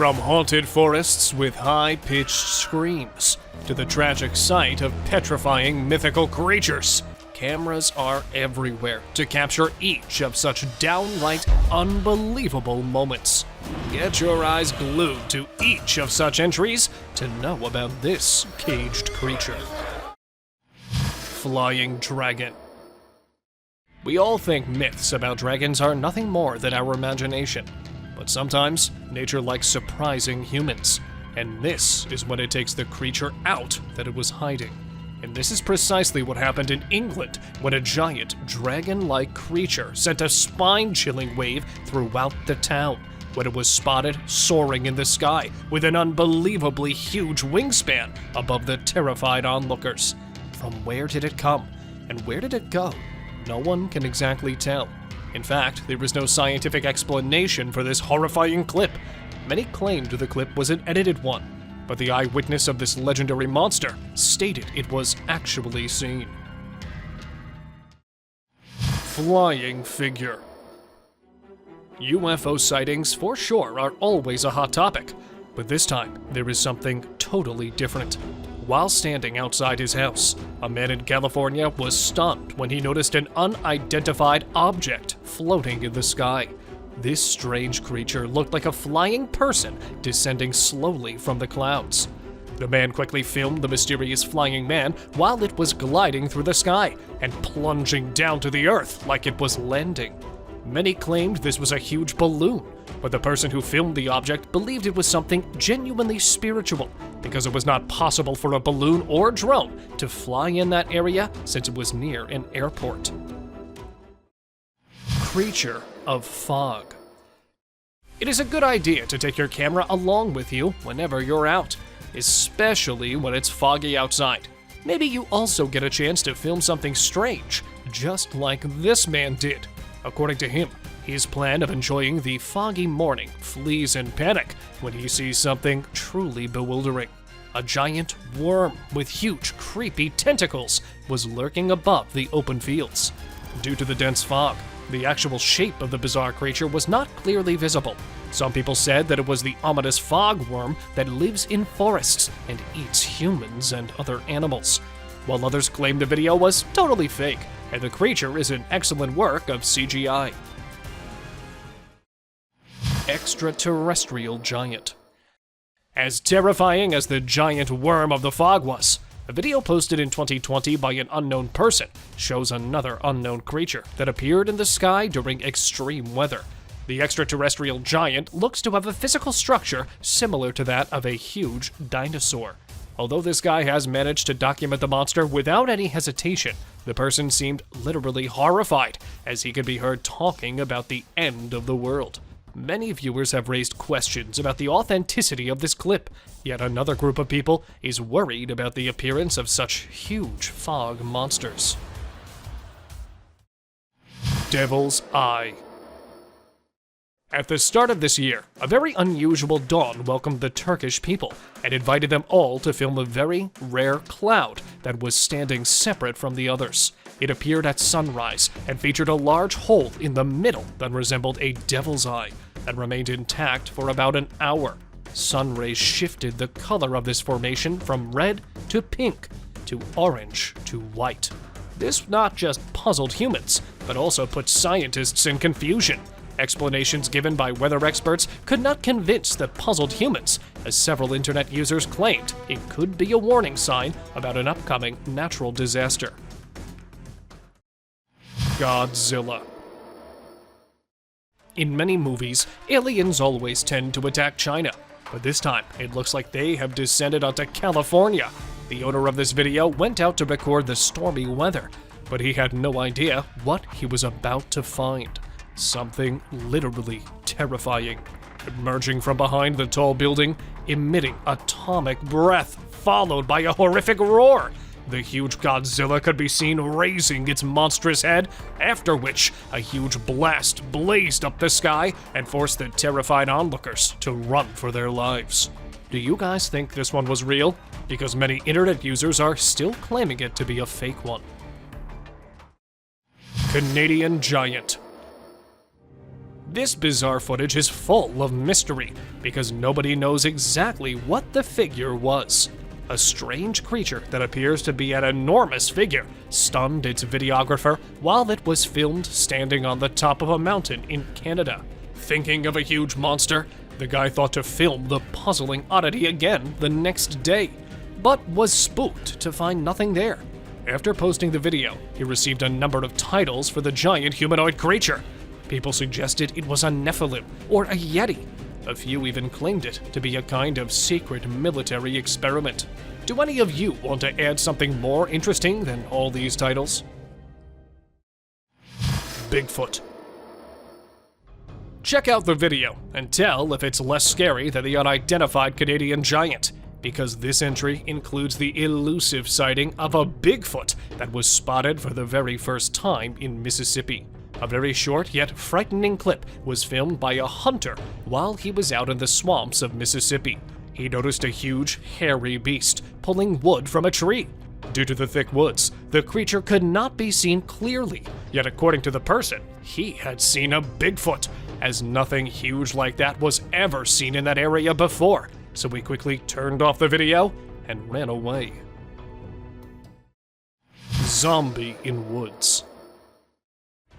From haunted forests with high-pitched screams to the tragic sight of petrifying mythical creatures, cameras are everywhere to capture each of such downright unbelievable moments. Get your eyes glued to each of such entries to know about this caged creature. Flying Dragon. We all think myths about dragons are nothing more than our imagination. But sometimes, nature likes surprising humans, and this is when it takes the creature out that it was hiding. And this is precisely what happened in England when a giant, dragon-like creature sent a spine-chilling wave throughout the town, when it was spotted soaring in the sky with an unbelievably huge wingspan above the terrified onlookers. From where did it come, and where did it go? No one can exactly tell. In fact, there was no scientific explanation for this horrifying clip. Many claimed the clip was an edited one, but the eyewitness of this legendary monster stated it was actually seen. Flying Figure. UFO sightings, for sure, are always a hot topic, but this time there is something totally different. While standing outside his house, a man in California was stunned when he noticed an unidentified object floating in the sky. This strange creature looked like a flying person descending slowly from the clouds. The man quickly filmed the mysterious flying man while it was gliding through the sky and plunging down to the earth like it was landing. Many claimed this was a huge balloon, but the person who filmed the object believed it was something genuinely spiritual, because it was not possible for a balloon or drone to fly in that area since it was near an airport. Creature of Fog. It is a good idea to take your camera along with you whenever you're out, especially when it's foggy outside. Maybe you also get a chance to film something strange, just like this man did. According to him, his plan of enjoying the foggy morning flees in panic when he sees something truly bewildering. A giant worm with huge, creepy tentacles was lurking above the open fields. Due to the dense fog, the actual shape of the bizarre creature was not clearly visible. Some people said that it was the ominous fog worm that lives in forests and eats humans and other animals, while others claimed the video was totally fake, and the creature is an excellent work of CGI. Extraterrestrial Giant. As terrifying as the giant worm of the fog was, a video posted in 2020 by an unknown person shows another unknown creature that appeared in the sky during extreme weather. The extraterrestrial giant looks to have a physical structure similar to that of a huge dinosaur. Although this guy has managed to document the monster without any hesitation, the person seemed literally horrified as he could be heard talking about the end of the world. Many viewers have raised questions about the authenticity of this clip, yet another group of people is worried about the appearance of such huge fog monsters. Devil's Eye. At the start of this year, a very unusual dawn welcomed the Turkish people and invited them all to film a very rare cloud that was standing separate from the others. It appeared at sunrise and featured a large hole in the middle that resembled a devil's eye and remained intact for about an hour. Sun rays shifted the color of this formation from red to pink to orange to white. This not just puzzled humans, but also put scientists in confusion. Explanations given by weather experts could not convince the puzzled humans, as several internet users claimed it could be a warning sign about an upcoming natural disaster. Godzilla. In many movies, aliens always tend to attack China, but this time it looks like they have descended onto California. The owner of this video went out to record the stormy weather, but he had no idea what he was about to find. Something literally terrifying. Emerging from behind the tall building, emitting atomic breath, followed by a horrific roar. The huge Godzilla could be seen raising its monstrous head, after which a huge blast blazed up the sky and forced the terrified onlookers to run for their lives. Do you guys think this one was real? Because many internet users are still claiming it to be a fake one. Canadian Giant. This bizarre footage is full of mystery because nobody knows exactly what the figure was. A strange creature that appears to be an enormous figure stunned its videographer while it was filmed standing on the top of a mountain in Canada. Thinking of a huge monster, the guy thought to film the puzzling oddity again the next day, but was spooked to find nothing there. After posting the video, he received a number of titles for the giant humanoid creature. People suggested it was a Nephilim or a Yeti. A few even claimed it to be a kind of secret military experiment. Do any of you want to add something more interesting than all these titles? Bigfoot. Check out the video and tell if it's less scary than the unidentified Canadian giant, because this entry includes the elusive sighting of a Bigfoot that was spotted for the very first time in Mississippi. A very short yet frightening clip was filmed by a hunter while he was out in the swamps of Mississippi. He noticed a huge, hairy beast pulling wood from a tree. Due to the thick woods, the creature could not be seen clearly, yet according to the person, he had seen a Bigfoot, as nothing huge like that was ever seen in that area before, so he quickly turned off the video and ran away. Zombie in woods.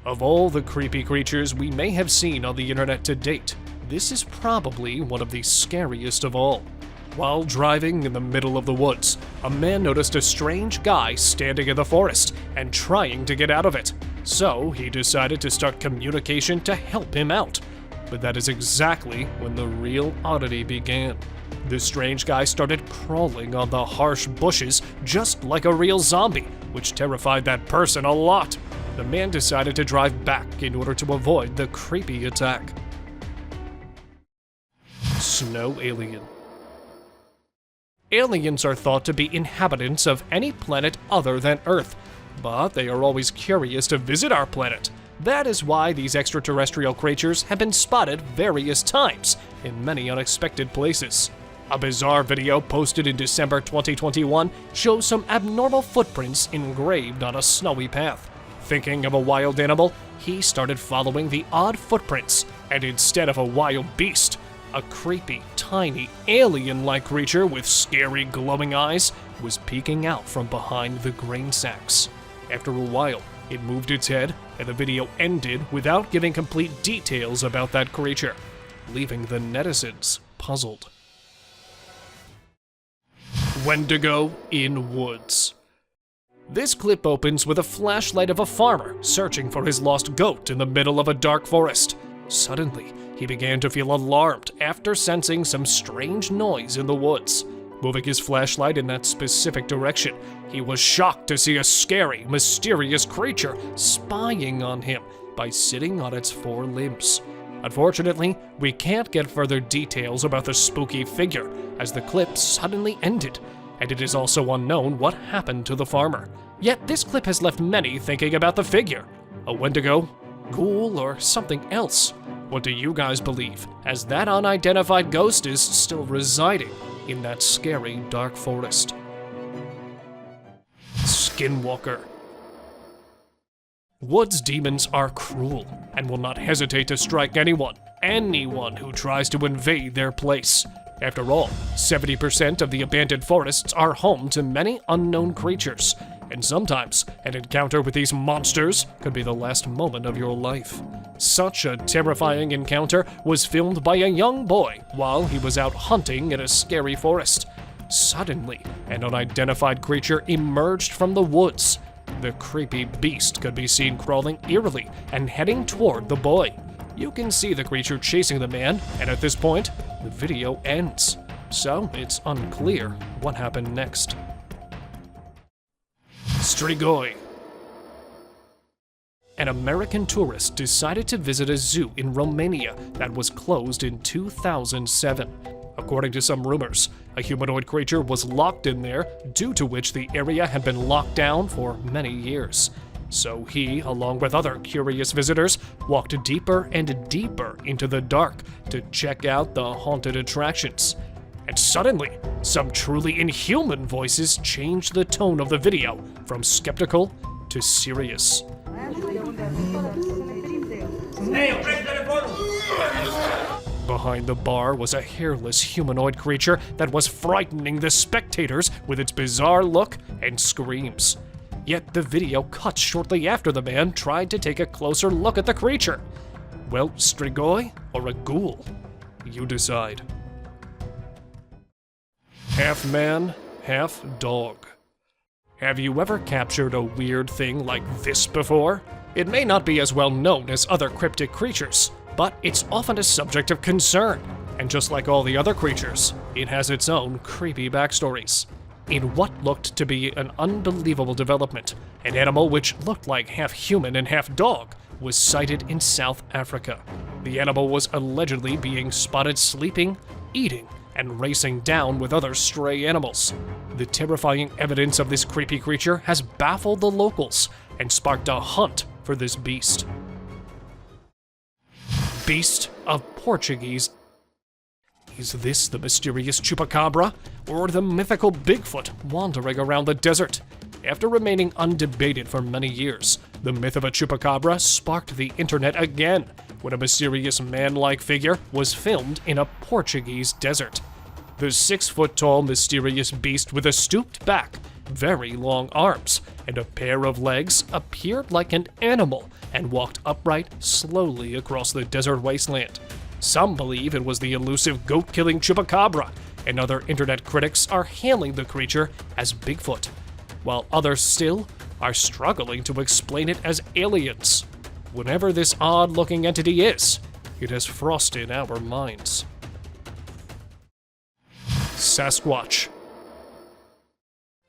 Of all the creepy creatures we may have seen on the internet to date, this is probably one of the scariest of all. While driving in the middle of the woods, a man noticed a strange guy standing in the forest and trying to get out of it. So he decided to start communication to help him out. But that is exactly when the real oddity began. The strange guy started crawling on the harsh bushes just like a real zombie, which terrified that person a lot. The man decided to drive back in order to avoid the creepy attack. Snow alien. Aliens are thought to be inhabitants of any planet other than Earth, but they are always curious to visit our planet. That is why these extraterrestrial creatures have been spotted various times in many unexpected places. A bizarre video posted in December 2021 shows some abnormal footprints engraved on a snowy path. Thinking of a wild animal, he started following the odd footprints, and instead of a wild beast, a creepy, tiny, alien-like creature with scary, glowing eyes was peeking out from behind the grain sacks. After a while, it moved its head, and the video ended without giving complete details about that creature, leaving the netizens puzzled. Wendigo in woods. This clip opens with a flashlight of a farmer searching for his lost goat in the middle of a dark forest. Suddenly, he began to feel alarmed after sensing some strange noise in the woods. Moving his flashlight in that specific direction, he was shocked to see a scary, mysterious creature spying on him by sitting on its four limbs. Unfortunately, we can't get further details about the spooky figure as the clip suddenly ended, and it is also unknown what happened to the farmer. Yet this clip has left many thinking about the figure. A Wendigo, ghoul, or something else? What do you guys believe, as that unidentified ghost is still residing in that scary dark forest? Skinwalker. Woods demons are cruel and will not hesitate to strike anyone who tries to invade their place. After all, 70% of the abandoned forests are home to many unknown creatures, and sometimes an encounter with these monsters could be the last moment of your life. Such a terrifying encounter was filmed by a young boy while he was out hunting in a scary forest. Suddenly, an unidentified creature emerged from the woods. The creepy beast could be seen crawling eerily and heading toward the boy. You can see the creature chasing the man, and at this point, the video ends. So it's unclear what happened next. Strigoi. An American tourist decided to visit a zoo in Romania that was closed in 2007. According to some rumors, a humanoid creature was locked in there, due to which the area had been locked down for many years. So he, along with other curious visitors, walked deeper and deeper into the dark to check out the haunted attractions. And suddenly, some truly inhuman voices changed the tone of the video from skeptical to serious. Hey, prende telefonul! Behind the bar was a hairless humanoid creature that was frightening the spectators with its bizarre look and screams. Yet the video cut shortly after the man tried to take a closer look at the creature. Well, Strigoi or a ghoul? You decide. Half man, half dog. Have you ever captured a weird thing like this before? It may not be as well known as other cryptic creatures, but it's often a subject of concern. And just like all the other creatures, it has its own creepy backstories. In what looked to be an unbelievable development, an animal which looked like half human and half dog was sighted in South Africa. The animal was allegedly being spotted sleeping, eating, and racing down with other stray animals. The terrifying evidence of this creepy creature has baffled the locals and sparked a hunt for this beast. Beast of Portuguese. Is this the mysterious chupacabra, or the mythical Bigfoot wandering around the desert? After remaining undebated for many years, the myth of a chupacabra sparked the internet again when a mysterious man-like figure was filmed in a Portuguese desert. The 6-foot-tall mysterious beast with a stooped back, very long arms, and a pair of legs appeared like an animal and walked upright slowly across the desert wasteland. Some believe it was the elusive goat-killing chupacabra, and other internet critics are hailing the creature as Bigfoot, while others still are struggling to explain it as aliens. Whatever this odd-looking entity is, it has frosted our minds. Sasquatch.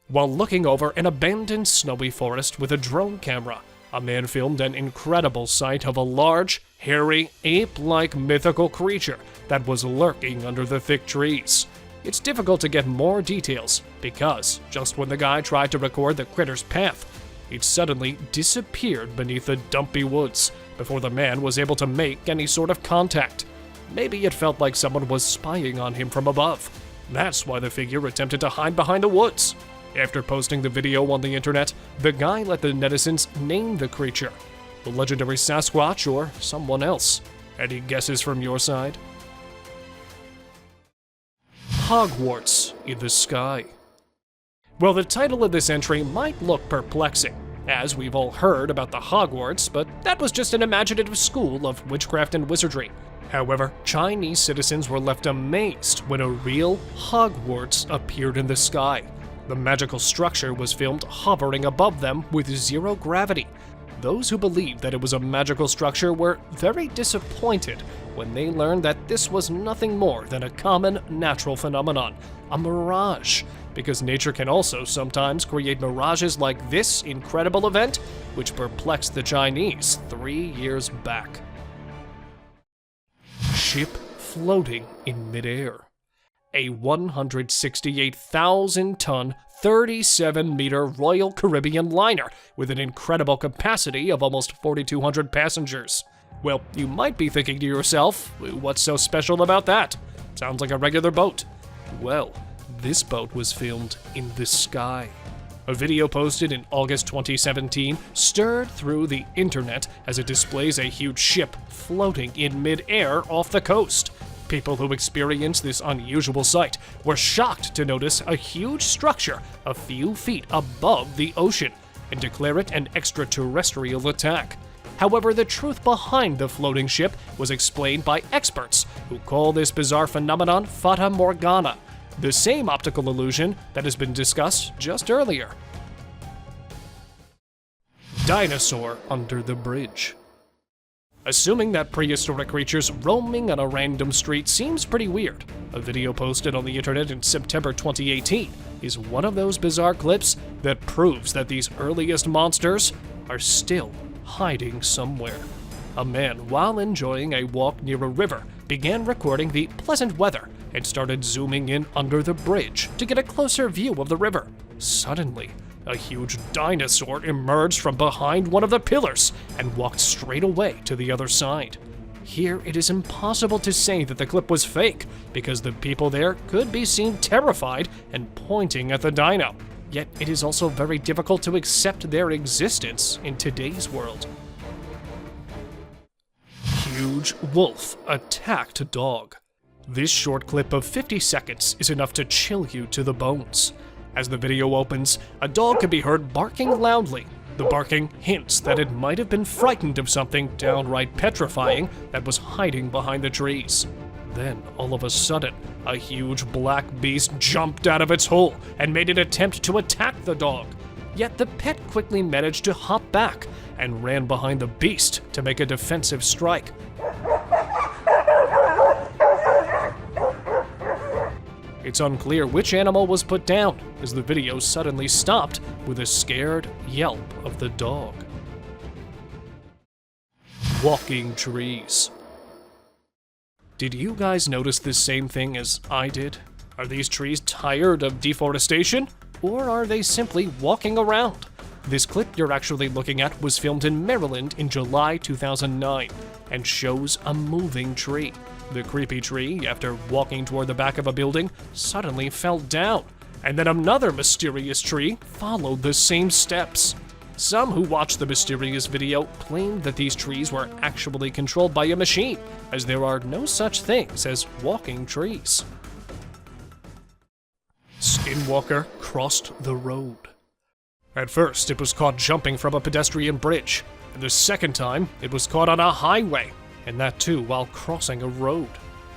While looking over an abandoned snowy forest with a drone camera, a man filmed an incredible sight of a large, hairy, ape-like mythical creature that was lurking under the thick trees. It's difficult to get more details because, just when the guy tried to record the critter's path, it suddenly disappeared beneath the dumpy woods before the man was able to make any sort of contact. Maybe it felt like someone was spying on him from above. That's why the figure attempted to hide behind the woods. After posting the video on the internet, the guy let the netizens name the creature, the legendary Sasquatch or someone else. Any guesses from your side? Hogwarts in the sky. Well, the title of this entry might look perplexing, as we've all heard about the Hogwarts, but that was just an imaginative school of witchcraft and wizardry. However, Chinese citizens were left amazed when a real Hogwarts appeared in the sky. The magical structure was filmed hovering above them with zero gravity. Those who believed that it was a magical structure were very disappointed when they learned that this was nothing more than a common natural phenomenon, a mirage, because nature can also sometimes create mirages like this incredible event, which perplexed the Chinese 3 years back. Ship floating in midair. A 168,000-ton, 37-meter Royal Caribbean liner with an incredible capacity of almost 4,200 passengers. Well, you might be thinking to yourself, what's so special about that? Sounds like a regular boat. Well, this boat was filmed in the sky. A video posted in August 2017 stirred through the internet as it displays a huge ship floating in mid-air off the coast. People who experienced this unusual sight were shocked to notice a huge structure a few feet above the ocean and declare it an extraterrestrial attack. However, the truth behind the floating ship was explained by experts who call this bizarre phenomenon Fata Morgana, the same optical illusion that has been discussed just earlier. Dinosaur under the bridge. Assuming that prehistoric creatures roaming on a random street seems pretty weird, a video posted on the internet in September 2018 is one of those bizarre clips that proves that these earliest monsters are still hiding somewhere. A man, while enjoying a walk near a river, began recording the pleasant weather and started zooming in under the bridge to get a closer view of the river. Suddenly, a huge dinosaur emerged from behind one of the pillars and walked straight away to the other side. Here, it is impossible to say that the clip was fake because the people there could be seen terrified and pointing at the dino. Yet, it is also very difficult to accept their existence in today's world. Huge wolf attacked dog. This short clip of 50 seconds is enough to chill you to the bones. As the video opens, a dog can be heard barking loudly. The barking hints that it might have been frightened of something downright petrifying that was hiding behind the trees. Then, all of a sudden, a huge black beast jumped out of its hole and made an attempt to attack the dog. Yet the pet quickly managed to hop back and ran behind the beast to make a defensive strike. It's unclear which animal was put down, as the video suddenly stopped with a scared yelp of the dog. Walking trees. Did you guys notice the same thing as I did? Are these trees tired of deforestation? Or are they simply walking around? This clip you're actually looking at was filmed in Maryland in July 2009 and shows a moving tree. The creepy tree, after walking toward the back of a building, suddenly fell down, and then another mysterious tree followed the same steps. Some who watched the mysterious video claimed that these trees were actually controlled by a machine, as there are no such things as walking trees. Skinwalker crossed the road. At first, it was caught jumping from a pedestrian bridge, and the second time, it was caught on a highway, and that too while crossing a road.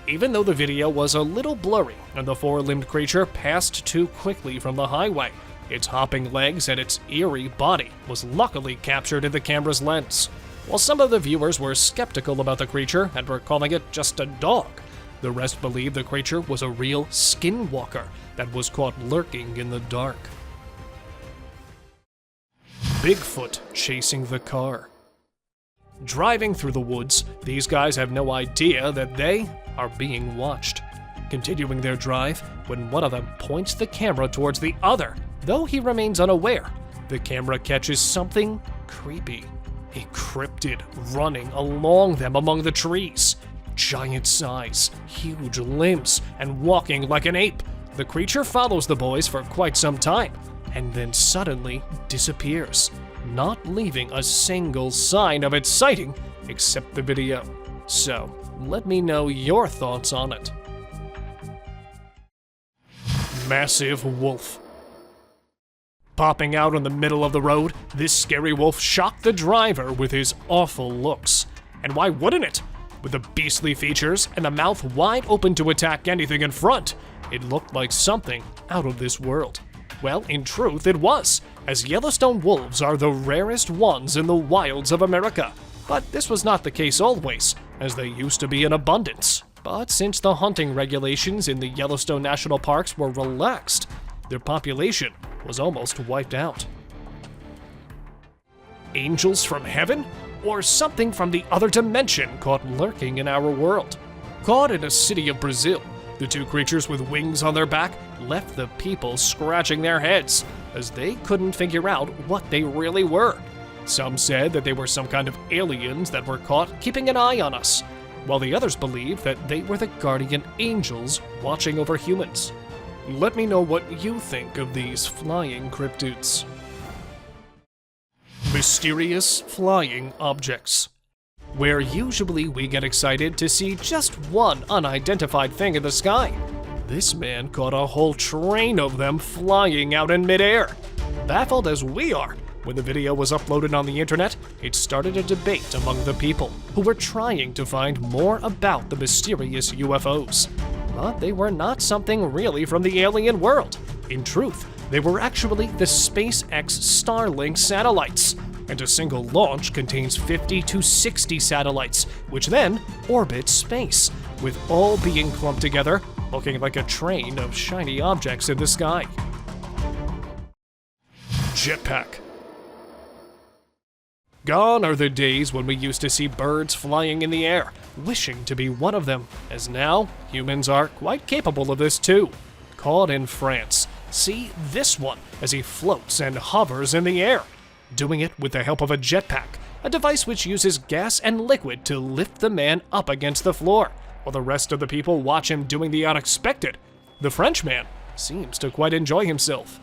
Even though the video was a little blurry and the four-limbed creature passed too quickly from the highway, its hopping legs and its eerie body was luckily captured in the camera's lens. While some of the viewers were skeptical about the creature and were calling it just a dog, the rest believed the creature was a real skinwalker that was caught lurking in the dark. Bigfoot chasing the car. Driving through the woods, these guys have no idea that they are being watched. Continuing their drive, when one of them points the camera towards the other, though he remains unaware, the camera catches something creepy. A cryptid running along them among the trees. Giant size, huge limbs, and walking like an ape. The creature follows the boys for quite some time, and then suddenly disappears, not leaving a single sign of its sighting except the video. So, let me know your thoughts on it. Massive wolf. Popping out in the middle of the road, this scary wolf shocked the driver with his awful looks. And why wouldn't it? With the beastly features and the mouth wide open to attack anything in front, it looked like something out of this world. Well, in truth, it was, as Yellowstone wolves are the rarest ones in the wilds of America. But this was not the case always, as they used to be in abundance. But since the hunting regulations in the Yellowstone National Parks were relaxed, their population was almost wiped out. Angels from heaven? Or something from the other dimension caught lurking in our world? Caught in a city of Brazil, the two creatures with wings on their back left the people scratching their heads, as they couldn't figure out what they really were. Some said that they were some kind of aliens that were caught keeping an eye on us, while the others believed that they were the guardian angels watching over humans. Let me know what you think of these flying cryptids. Mysterious flying objects. Where usually we get excited to see just one unidentified thing in the sky, this man caught a whole train of them flying out in midair. Baffled as we are, when the video was uploaded on the internet, it started a debate among the people who were trying to find more about the mysterious UFOs. But they were not something really from the alien world. In truth, they were actually the SpaceX Starlink satellites, and a single launch contains 50 to 60 satellites, which then orbit space, with all being clumped together, looking like a train of shiny objects in the sky. Jetpack. Gone are the days when we used to see birds flying in the air, wishing to be one of them, as now humans are quite capable of this too. Caught in France, see this one as he floats and hovers in the air, doing it with the help of a jetpack, a device which uses gas and liquid to lift the man up against the floor, while the rest of the people watch him doing the unexpected. The Frenchman seems to quite enjoy himself.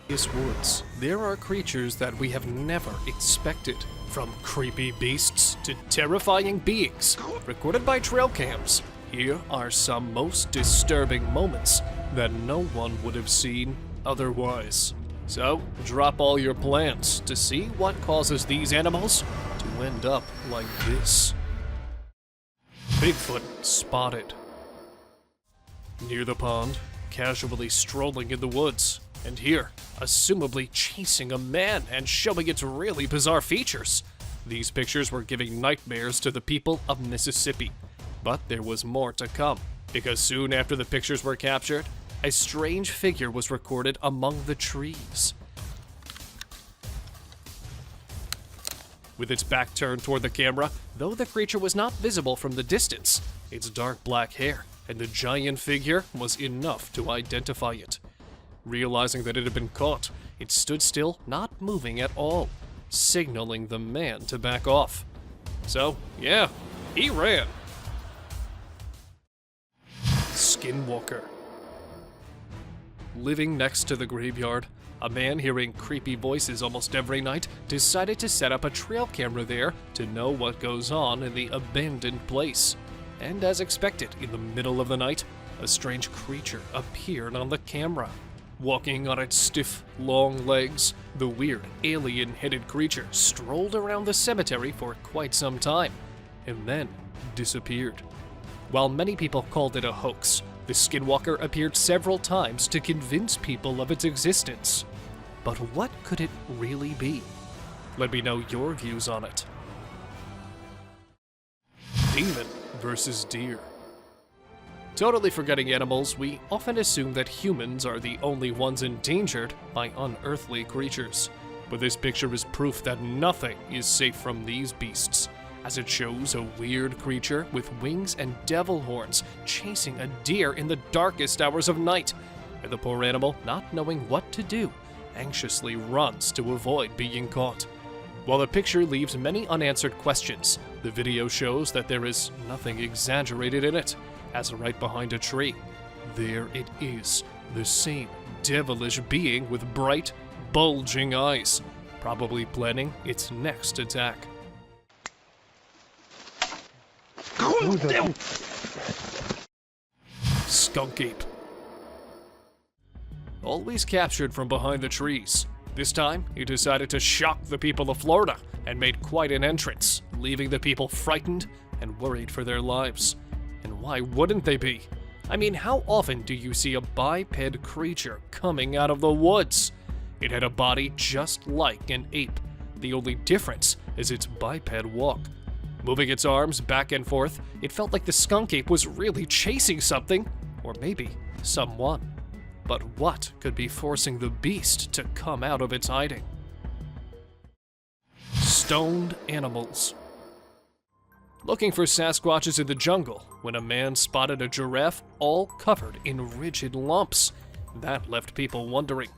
Woods, there are creatures that we have never expected. From creepy beasts to terrifying beings, recorded by trail cams, here are some most disturbing moments that no one would have seen otherwise. So, drop all your plans to see what causes these animals to end up like this. Bigfoot spotted. Near the pond, casually strolling in the woods, and here, assumably chasing a man and showing its really bizarre features. These pictures were giving nightmares to the people of Mississippi. But there was more to come, because soon after the pictures were captured, a strange figure was recorded among the trees. With its back turned toward the camera, though the creature was not visible from the distance, its dark black hair and the giant figure was enough to identify it. Realizing that it had been caught, it stood still, not moving at all, signaling the man to back off. So, yeah, he ran. Skinwalker. Living next to the graveyard, a man hearing creepy voices almost every night decided to set up a trail camera there to know what goes on in the abandoned place. And as expected, in the middle of the night, a strange creature appeared on the camera. Walking on its stiff, long legs, the weird, alien-headed creature strolled around the cemetery for quite some time, and then disappeared. While many people called it a hoax, the skinwalker appeared several times to convince people of its existence. But what could it really be? Let me know your views on it. Demon versus deer. Totally forgetting animals, we often assume that humans are the only ones endangered by unearthly creatures. But this picture is proof that nothing is safe from these beasts, as it shows a weird creature with wings and devil horns chasing a deer in the darkest hours of night. And the poor animal, not knowing what to do, anxiously runs to avoid being caught. While the picture leaves many unanswered questions, the video shows that there is nothing exaggerated in it, as right behind a tree, there it is, the same devilish being with bright, bulging eyes, probably planning its next attack. Skunk ape. Always captured from behind the trees. This time, he decided to shock the people of Florida and made quite an entrance, leaving the people frightened and worried for their lives. And why wouldn't they be? I mean, how often do you see a biped creature coming out of the woods? It had a body just like an ape. The only difference is its biped walk. Moving its arms back and forth, it felt like the skunk ape was really chasing something, or maybe someone. But what could be forcing the beast to come out of its hiding? Stoned animals. Looking for Sasquatches in the jungle when a man spotted a giraffe all covered in rigid lumps. That left people wondering.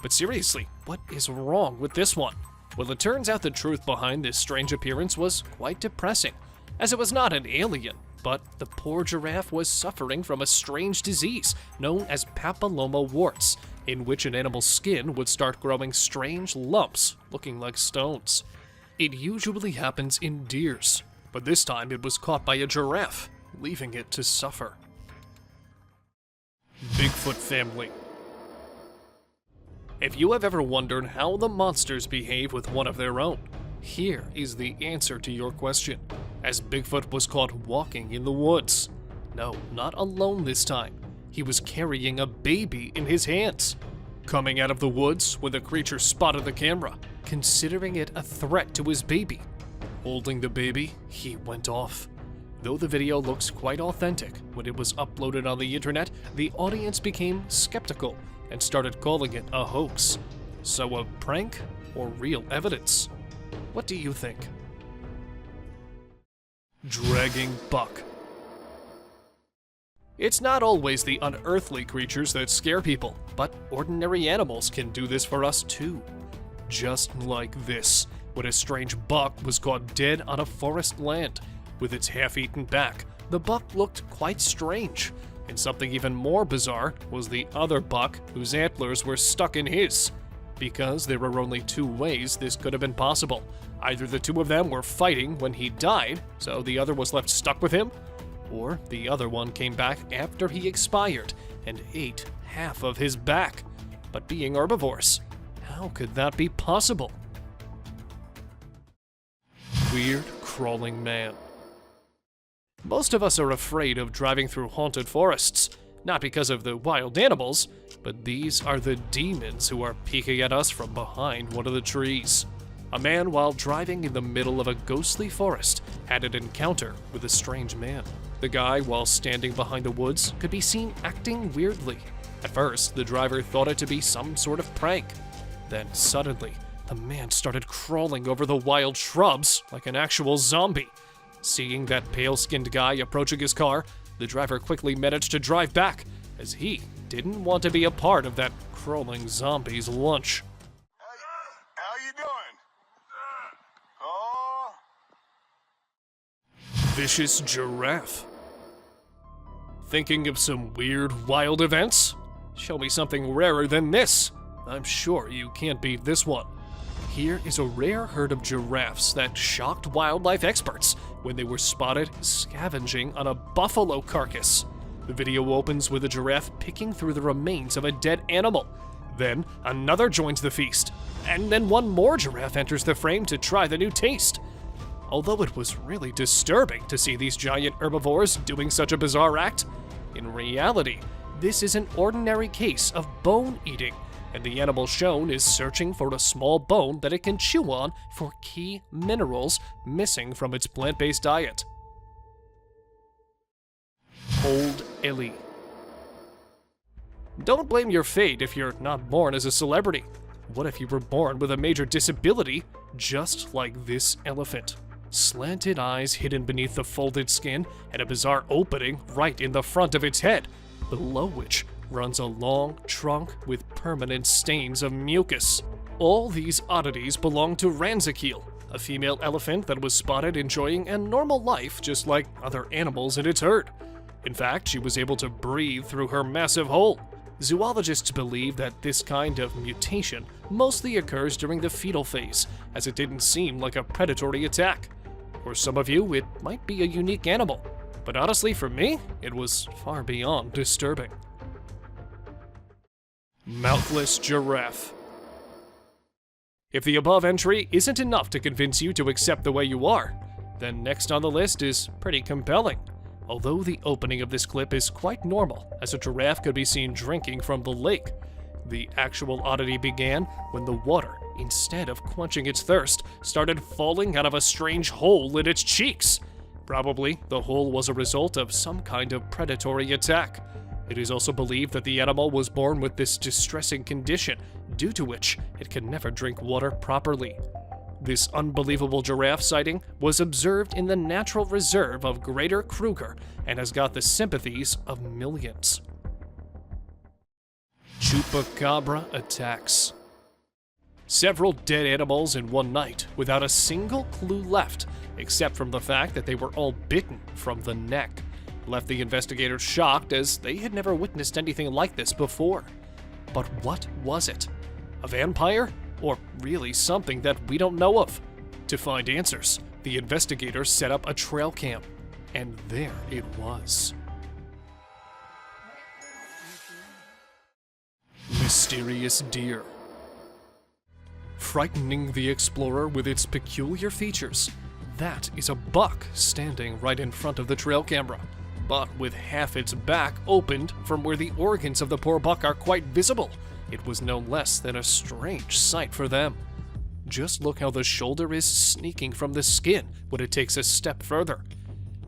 But seriously, what is wrong with this one? Well, it turns out the truth behind this strange appearance was quite depressing, as it was not an alien, but the poor giraffe was suffering from a strange disease known as papilloma warts, in which an animal's skin would start growing strange lumps looking like stones. It usually happens in deers, but this time it was caught by a giraffe, leaving it to suffer. Bigfoot family. If you have ever wondered how the monsters behave with one of their own, here is the answer to your question, as Bigfoot was caught walking in the woods. No, not alone this time. He was carrying a baby in his hands. Coming out of the woods when the creature spotted the camera, considering it a threat to his baby. Holding the baby, he went off. Though the video looks quite authentic, when it was uploaded on the internet, the audience became skeptical and started calling it a hoax. So a prank or real evidence? What do you think? Dragging buck. It's not always the unearthly creatures that scare people, but ordinary animals can do this for us too. Just like this, when a strange buck was caught dead on a forest land. With its half-eaten back, the buck looked quite strange, and something even more bizarre was the other buck whose antlers were stuck in his. because there were only two ways this could have been possible. Either the two of them were fighting when he died, so the other was left stuck with him, or the other one came back after he expired and ate half of his back. But being herbivores, how could that be possible? Weird crawling man. Most of us are afraid of driving through haunted forests, not because of the wild animals, but these are the demons who are peeking at us from behind one of the trees. A man, while driving in the middle of a ghostly forest, had an encounter with a strange man. The guy, while standing behind the woods, could be seen acting weirdly. At first, the driver thought it to be some sort of prank. Then suddenly, the man started crawling over the wild shrubs like an actual zombie. Seeing that pale-skinned guy approaching his car, the driver quickly managed to drive back, as he didn't want to be a part of that crawling zombie's lunch. How you doing? Oh. Vicious giraffe. Thinking of some weird, wild events? Show me something rarer than this. I'm sure you can't beat this one. Here is a rare herd of giraffes that shocked wildlife experts when they were spotted scavenging on a buffalo carcass. The video opens with a giraffe picking through the remains of a dead animal. Then another joins the feast, and then one more giraffe enters the frame to try the new taste. Although it was really disturbing to see these giant herbivores doing such a bizarre act, in reality, this is an ordinary case of bone eating, and the animal shown is searching for a small bone that it can chew on for key minerals missing from its plant-based diet. Old Ellie. Don't blame your fate if you're not born as a celebrity. What if you were born with a major disability, just like this elephant? Slanted eyes hidden beneath the folded skin, and a bizarre opening right in the front of its head, below which runs a long trunk with permanent stains of mucus. All these oddities belong to Ranzakeel, a female elephant that was spotted enjoying a normal life just like other animals in its herd. In fact, she was able to breathe through her massive hole. Zoologists believe that this kind of mutation mostly occurs during the fetal phase, as it didn't seem like a predatory attack. For some of you, it might be a unique animal, but honestly for me, it was far beyond disturbing. Mouthless giraffe. If the above entry isn't enough to convince you to accept the way you are, then next on the list is pretty compelling. Although the opening of this clip is quite normal, as a giraffe could be seen drinking from the lake, the actual oddity began when the water, instead of quenching its thirst, started falling out of a strange hole in its cheeks. Probably, the hole was a result of some kind of predatory attack. It is also believed that the animal was born with this distressing condition, due to which it can never drink water properly. This unbelievable giraffe sighting was observed in the natural reserve of Greater Kruger and has got the sympathies of millions. Chupacabra attacks. Several dead animals in one night without a single clue left, except from the fact that they were all bitten from the neck, left the investigators shocked as they had never witnessed anything like this before. But what was it? A vampire? Or really something that we don't know of? To find answers, the investigators set up a trail cam, and there it was. Mysterious deer. Frightening the explorer with its peculiar features, that is a buck standing right in front of the trail camera, but with half its back opened from where the organs of the poor buck are quite visible. It was no less than a strange sight for them. Just look how the shoulder is sneaking from the skin when it takes a step further.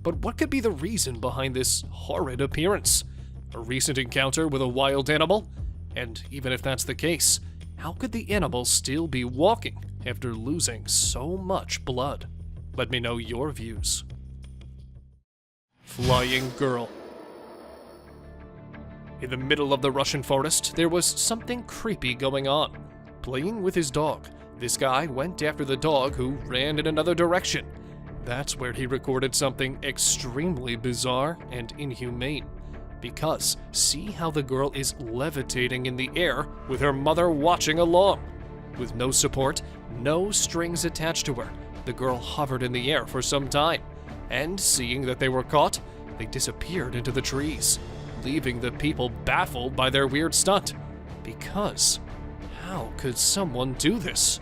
But what could be the reason behind this horrid appearance? A recent encounter with a wild animal? And even if that's the case, how could the animal still be walking after losing so much blood? Let me know your views. Flying girl. In the middle of the Russian forest, there was something creepy going on. Playing with his dog, this guy went after the dog who ran in another direction. That's where he recorded something extremely bizarre and inhumane. Because see how the girl is levitating in the air with her mother watching along. With no support, no strings attached to her, the girl hovered in the air for some time, and seeing that they were caught, they disappeared into the trees, leaving the people baffled by their weird stunt. Because how could someone do this?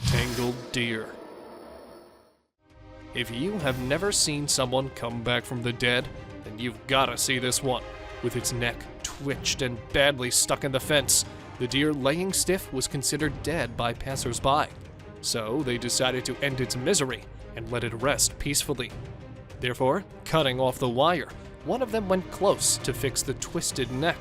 Tangled deer. If you have never seen someone come back from the dead, then you've gotta see this one. With its neck twitched and badly stuck in the fence, the deer laying stiff was considered dead by passers-by. So they decided to end its misery and let it rest peacefully. Therefore, cutting off the wire, one of them went close to fix the twisted neck.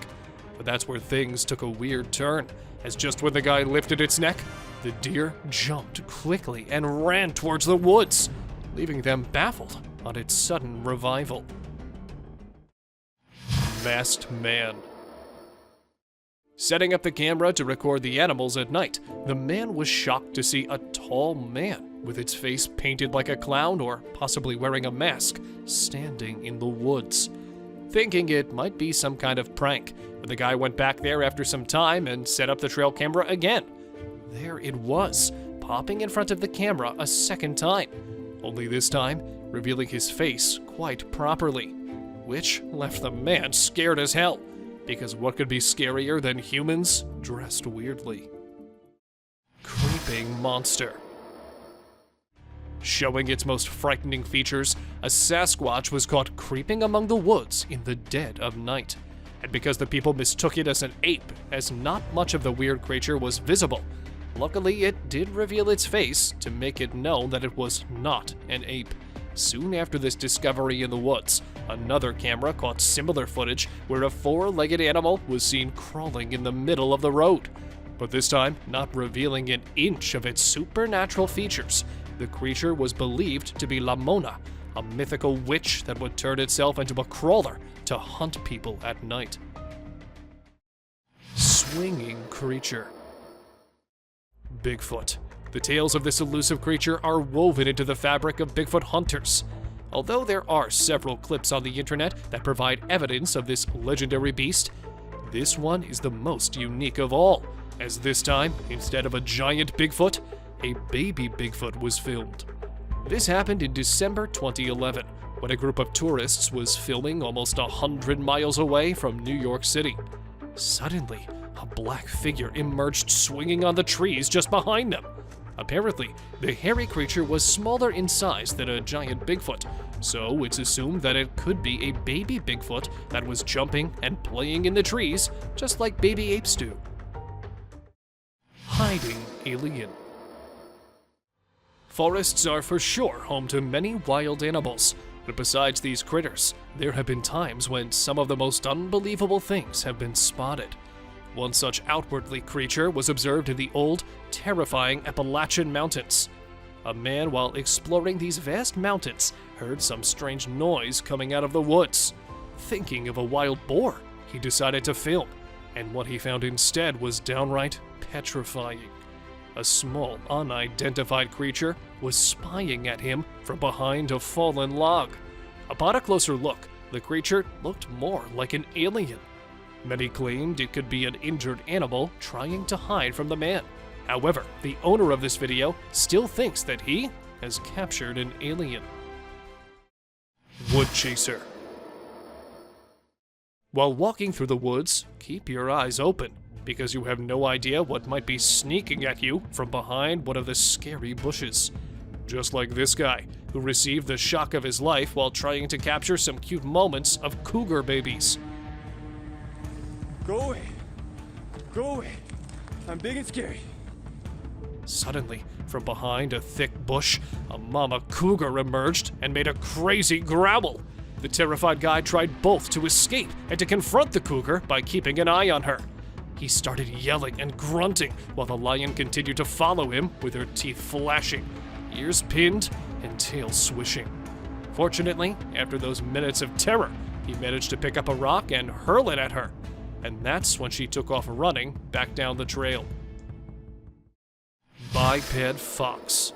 But that's where things took a weird turn, as just when the guy lifted its neck, the deer jumped quickly and ran towards the woods, leaving them baffled on its sudden revival. Masked Man. Setting up the camera to record the animals at night, the man was shocked to see a tall man with its face painted like a clown or possibly wearing a mask standing in the woods. Thinking it might be some kind of prank, but the guy went back there after some time and set up the trail camera again. There it was, popping in front of the camera a second time, only this time revealing his face quite properly, which left the man scared as hell, because what could be scarier than humans dressed weirdly? Creeping monster. Showing its most frightening features, a Sasquatch was caught creeping among the woods in the dead of night. And because the people mistook it as an ape, as not much of the weird creature was visible, luckily it did reveal its face to make it known that it was not an ape. Soon after this discovery in the woods, another camera caught similar footage where a four-legged animal was seen crawling in the middle of the road. But this time, not revealing an inch of its supernatural features, the creature was believed to be La Mona, a mythical witch that would turn itself into a crawler to hunt people at night. Swinging creature. Bigfoot. The tales of this elusive creature are woven into the fabric of Bigfoot hunters. Although there are several clips on the internet that provide evidence of this legendary beast, this one is the most unique of all, as this time, instead of a giant Bigfoot, a baby Bigfoot was filmed. This happened in December 2011, when a group of tourists was filming almost 100 miles away from New York City. Suddenly, a black figure emerged swinging on the trees just behind them. Apparently, the hairy creature was smaller in size than a giant Bigfoot, so it's assumed that it could be a baby Bigfoot that was jumping and playing in the trees, just like baby apes do. Hiding alien. Forests are for sure home to many wild animals, but besides these critters, there have been times when some of the most unbelievable things have been spotted. One such outwardly creature was observed in the old, terrifying Appalachian Mountains. A man, while exploring these vast mountains, heard some strange noise coming out of the woods. Thinking of a wild boar, he decided to film, and what he found instead was downright petrifying. A small, unidentified creature was spying at him from behind a fallen log. Upon a closer look, the creature looked more like an alien. Many claimed it could be an injured animal trying to hide from the man. However, the owner of this video still thinks that he has captured an alien. Wood chaser. While walking through the woods, keep your eyes open, because you have no idea what might be sneaking at you from behind one of the scary bushes. Just like this guy, who received the shock of his life while trying to capture some cute moments of cougar babies. Go away. Go away. I'm big and scary. Suddenly, from behind a thick bush, a mama cougar emerged and made a crazy growl. The terrified guy tried both to escape and to confront the cougar by keeping an eye on her. He started yelling and grunting while the lion continued to follow him with her teeth flashing, ears pinned, and tail swishing. Fortunately, after those minutes of terror, he managed to pick up a rock and hurl it at her, and that's when she took off running back down the trail. Biped fox.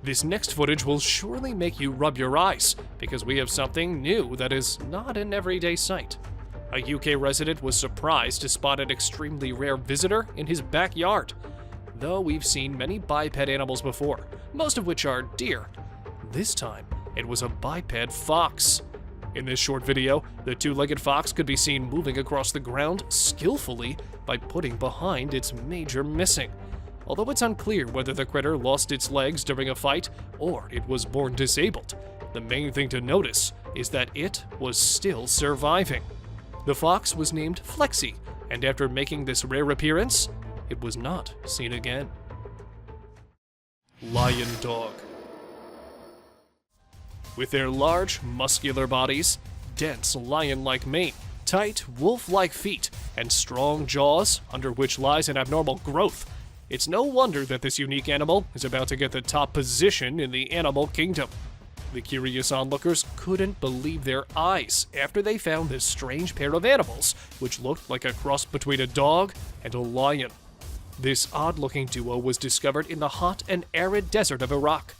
This next footage will surely make you rub your eyes, because we have something new that is not an everyday sight. A UK resident was surprised to spot an extremely rare visitor in his backyard. Though we've seen many biped animals before, most of which are deer, this time it was a biped fox. In this short video, the two-legged fox could be seen moving across the ground skillfully by putting behind its major missing. Although it's unclear whether the critter lost its legs during a fight or it was born disabled, the main thing to notice is that it was still surviving. The fox was named Flexi, and after making this rare appearance, it was not seen again. Lion dog. With their large, muscular bodies, dense lion-like mane, tight, wolf-like feet, and strong jaws, under which lies an abnormal growth, it's no wonder that this unique animal is about to get the top position in the animal kingdom. The curious onlookers couldn't believe their eyes after they found this strange pair of animals, which looked like a cross between a dog and a lion. This odd-looking duo was discovered in the hot and arid desert of Iraq.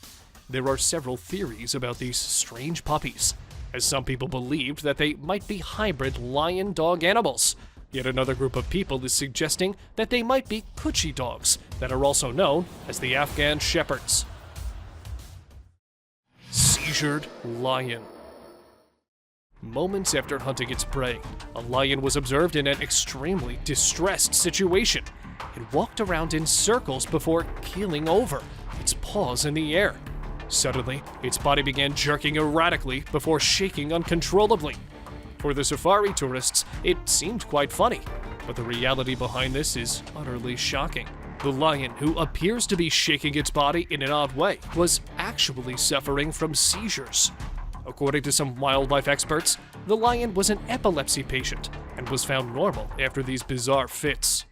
There are several theories about these strange puppies, as some people believed that they might be hybrid lion-dog animals. Yet another group of people is suggesting that they might be Coochie dogs that are also known as the Afghan Shepherds. Seizured lion. Moments after hunting its prey, a lion was observed in an extremely distressed situation. It walked around in circles before keeling over, its paws in the air. Suddenly, its body began jerking erratically before shaking uncontrollably. For the safari tourists, it seemed quite funny, but the reality behind this is utterly shocking. The lion, who appears to be shaking its body in an odd way, was actually suffering from seizures. According to some wildlife experts, the lion was an epilepsy patient and was found normal after these bizarre fits.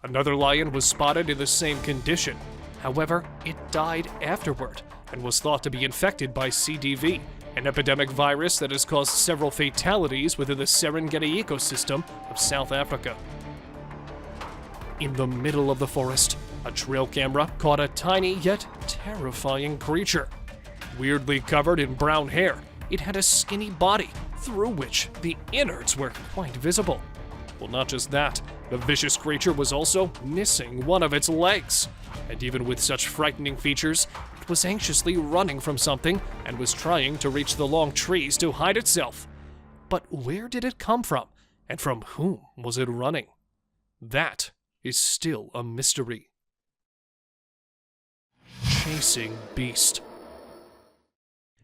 Another lion was spotted in the same condition. However, it died afterward and was thought to be infected by CDV, an epidemic virus that has caused several fatalities within the Serengeti ecosystem of South Africa. In the middle of the forest, a trail camera caught a tiny yet terrifying creature. Weirdly covered in brown hair, it had a skinny body through which the innards were quite visible. Well, not just that, the vicious creature was also missing one of its legs. And even with such frightening features, it was anxiously running from something and was trying to reach the long trees to hide itself. But where did it come from, and from whom was it running? That is still a mystery. Chasing beast.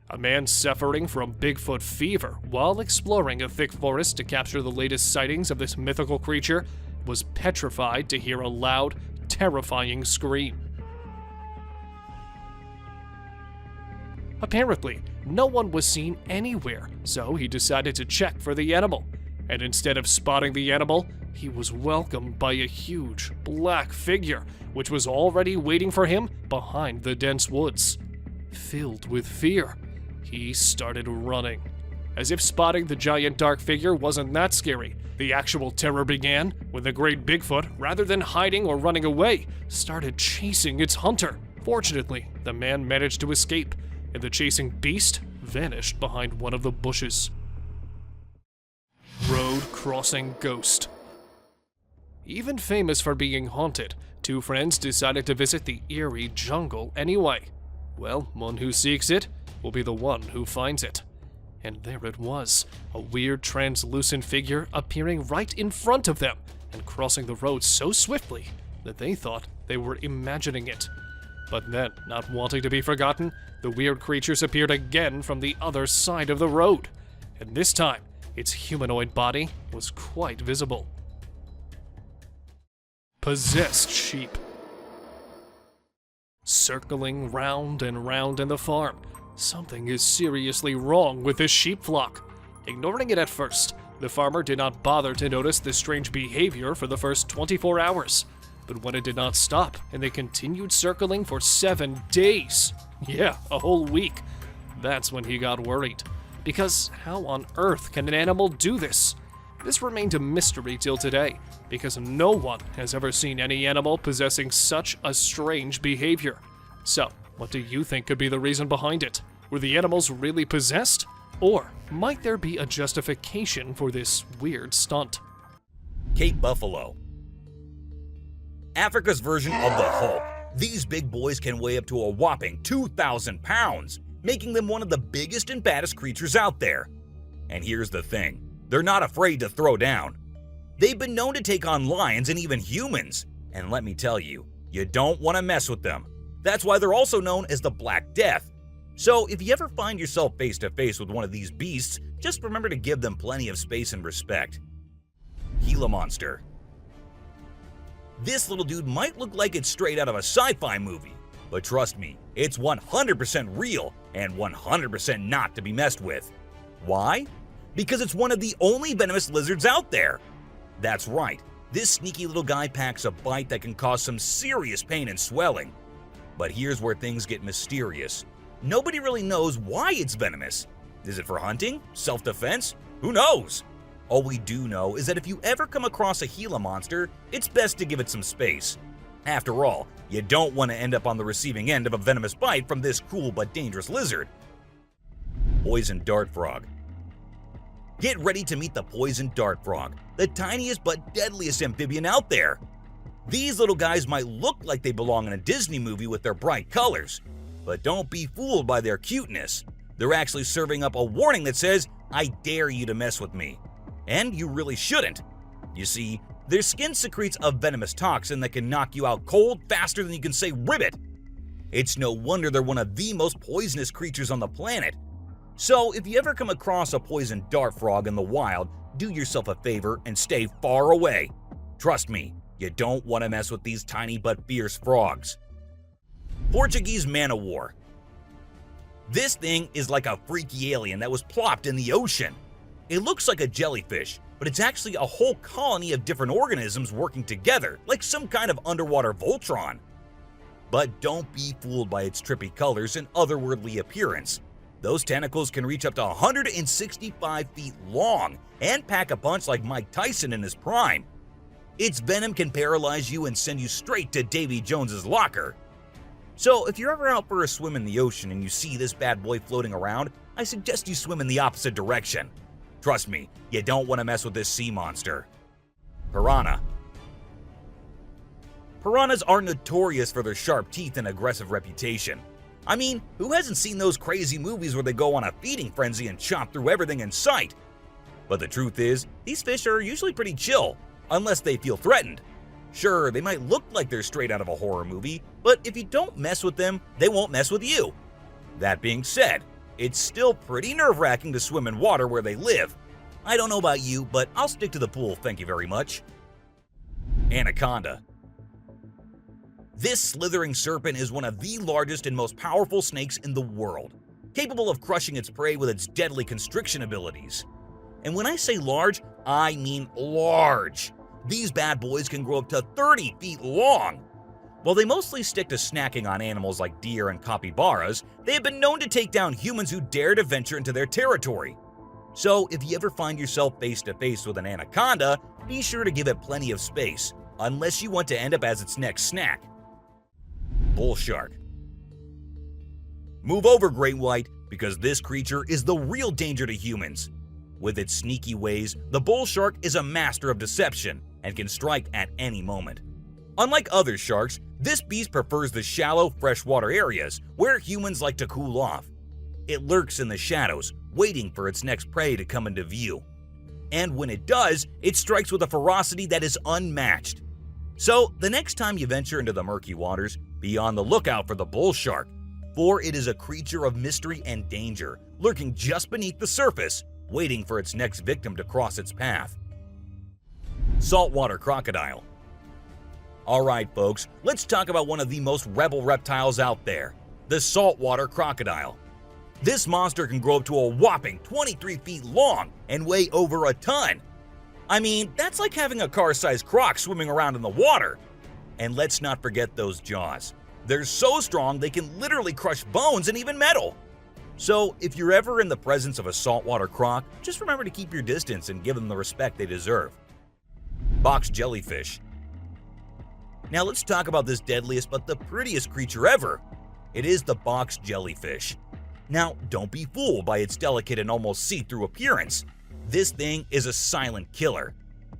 A man suffering from Bigfoot fever while exploring a thick forest to capture the latest sightings of this mythical creature was petrified to hear a loud, terrifying scream. Apparently, no one was seen anywhere, so he decided to check for the animal. And instead of spotting the animal, he was welcomed by a huge, black figure, which was already waiting for him behind the dense woods. Filled with fear, he started running. As if spotting the giant dark figure wasn't that scary, the actual terror began when the great Bigfoot, rather than hiding or running away, started chasing its hunter. Fortunately, the man managed to escape, and the chasing beast vanished behind one of the bushes. Road crossing ghost. Even famous for being haunted, two friends decided to visit the eerie jungle anyway. Well, one who seeks it will be the one who finds it. And there it was, a weird translucent figure appearing right in front of them and crossing the road so swiftly that they thought they were imagining it. But then, not wanting to be forgotten, the weird creatures appeared again from the other side of the road. And this time, its humanoid body was quite visible. Possessed sheep. Circling round and round in the farm, something is seriously wrong with this sheep flock. Ignoring it at first, the farmer did not bother to notice the strange behavior for the first 24 hours. But when it did not stop, and they continued circling for 7 days, yeah, a whole week, that's when he got worried. Because how on earth can an animal do this? This remained a mystery till today, because no one has ever seen any animal possessing such a strange behavior. So, what do you think could be the reason behind it? Were the animals really possessed? Or might there be a justification for this weird stunt? Cape buffalo. Africa's version of the Hulk. These big boys can weigh up to a whopping 2,000 pounds, making them one of the biggest and baddest creatures out there. And here's the thing, they're not afraid to throw down. They've been known to take on lions and even humans, and let me tell you, you don't want to mess with them. That's why they're also known as the Black Death. So if you ever find yourself face to face with one of these beasts, just remember to give them plenty of space and respect. Gila monster. This little dude might look like it's straight out of a sci-fi movie, but trust me, it's 100% real and 100% not to be messed with. Why? Because it's one of the only venomous lizards out there. That's right, this sneaky little guy packs a bite that can cause some serious pain and swelling. But here's where things get mysterious. Nobody really knows why it's venomous. Is it for hunting? Self-defense? Who knows? All we do know is that if you ever come across a Gila monster, it's best to give it some space. After all, you don't want to end up on the receiving end of a venomous bite from this cool but dangerous lizard. Poison dart frog. Get ready to meet the poison dart frog, the tiniest but deadliest amphibian out there. These little guys might look like they belong in a Disney movie with their bright colors, but don't be fooled by their cuteness. They're actually serving up a warning that says, "I dare you to mess with me." And you really shouldn't. You see, their skin secretes a venomous toxin that can knock you out cold faster than you can say ribbit. It's no wonder they're one of the most poisonous creatures on the planet. So if you ever come across a poison dart frog in the wild, do yourself a favor and stay far away. Trust me, you don't want to mess with these tiny but fierce frogs. Portuguese man o' war. This thing is like a freaky alien that was plopped in the ocean. It looks like a jellyfish, but it's actually a whole colony of different organisms working together, like some kind of underwater Voltron. But don't be fooled by its trippy colors and otherworldly appearance. Those tentacles can reach up to 165 feet long and pack a punch like Mike Tyson in his prime. Its venom can paralyze you and send you straight to Davy Jones's locker. So if you're ever out for a swim in the ocean and you see this bad boy floating around, I suggest you swim in the opposite direction. Trust me, you don't want to mess with this sea monster. Piranha. Piranhas are notorious for their sharp teeth and aggressive reputation. I mean, who hasn't seen those crazy movies where they go on a feeding frenzy and chop through everything in sight? But the truth is, these fish are usually pretty chill, unless they feel threatened. Sure, they might look like they're straight out of a horror movie, but if you don't mess with them, they won't mess with you. That being said, it's still pretty nerve-wracking to swim in water where they live. I don't know about you, but I'll stick to the pool, thank you very much. Anaconda. This slithering serpent is one of the largest and most powerful snakes in the world, capable of crushing its prey with its deadly constriction abilities. And when I say large, I mean large. These bad boys can grow up to 30 feet long. While they mostly stick to snacking on animals like deer and capybaras, they have been known to take down humans who dare to venture into their territory. So if you ever find yourself face to face with an anaconda, be sure to give it plenty of space, unless you want to end up as its next snack. Bull shark. Move over, great white, because this creature is the real danger to humans. With its sneaky ways, the bull shark is a master of deception and can strike at any moment. Unlike other sharks, this beast prefers the shallow, freshwater areas where humans like to cool off. It lurks in the shadows, waiting for its next prey to come into view. And when it does, it strikes with a ferocity that is unmatched. So, the next time you venture into the murky waters, be on the lookout for the bull shark, for it is a creature of mystery and danger, lurking just beneath the surface, waiting for its next victim to cross its path. Saltwater crocodile. Alright folks, let's talk about one of the most rebel reptiles out there, the saltwater crocodile. This monster can grow up to a whopping 23 feet long and weigh over a ton. I mean, that's like having a car-sized croc swimming around in the water. And let's not forget those jaws. They're so strong they can literally crush bones and even metal. So if you're ever in the presence of a saltwater croc, just remember to keep your distance and give them the respect they deserve. Box jellyfish. Now let's talk about this deadliest but the prettiest creature ever. It is the box jellyfish. Now, don't be fooled by its delicate and almost see-through appearance. This thing is a silent killer.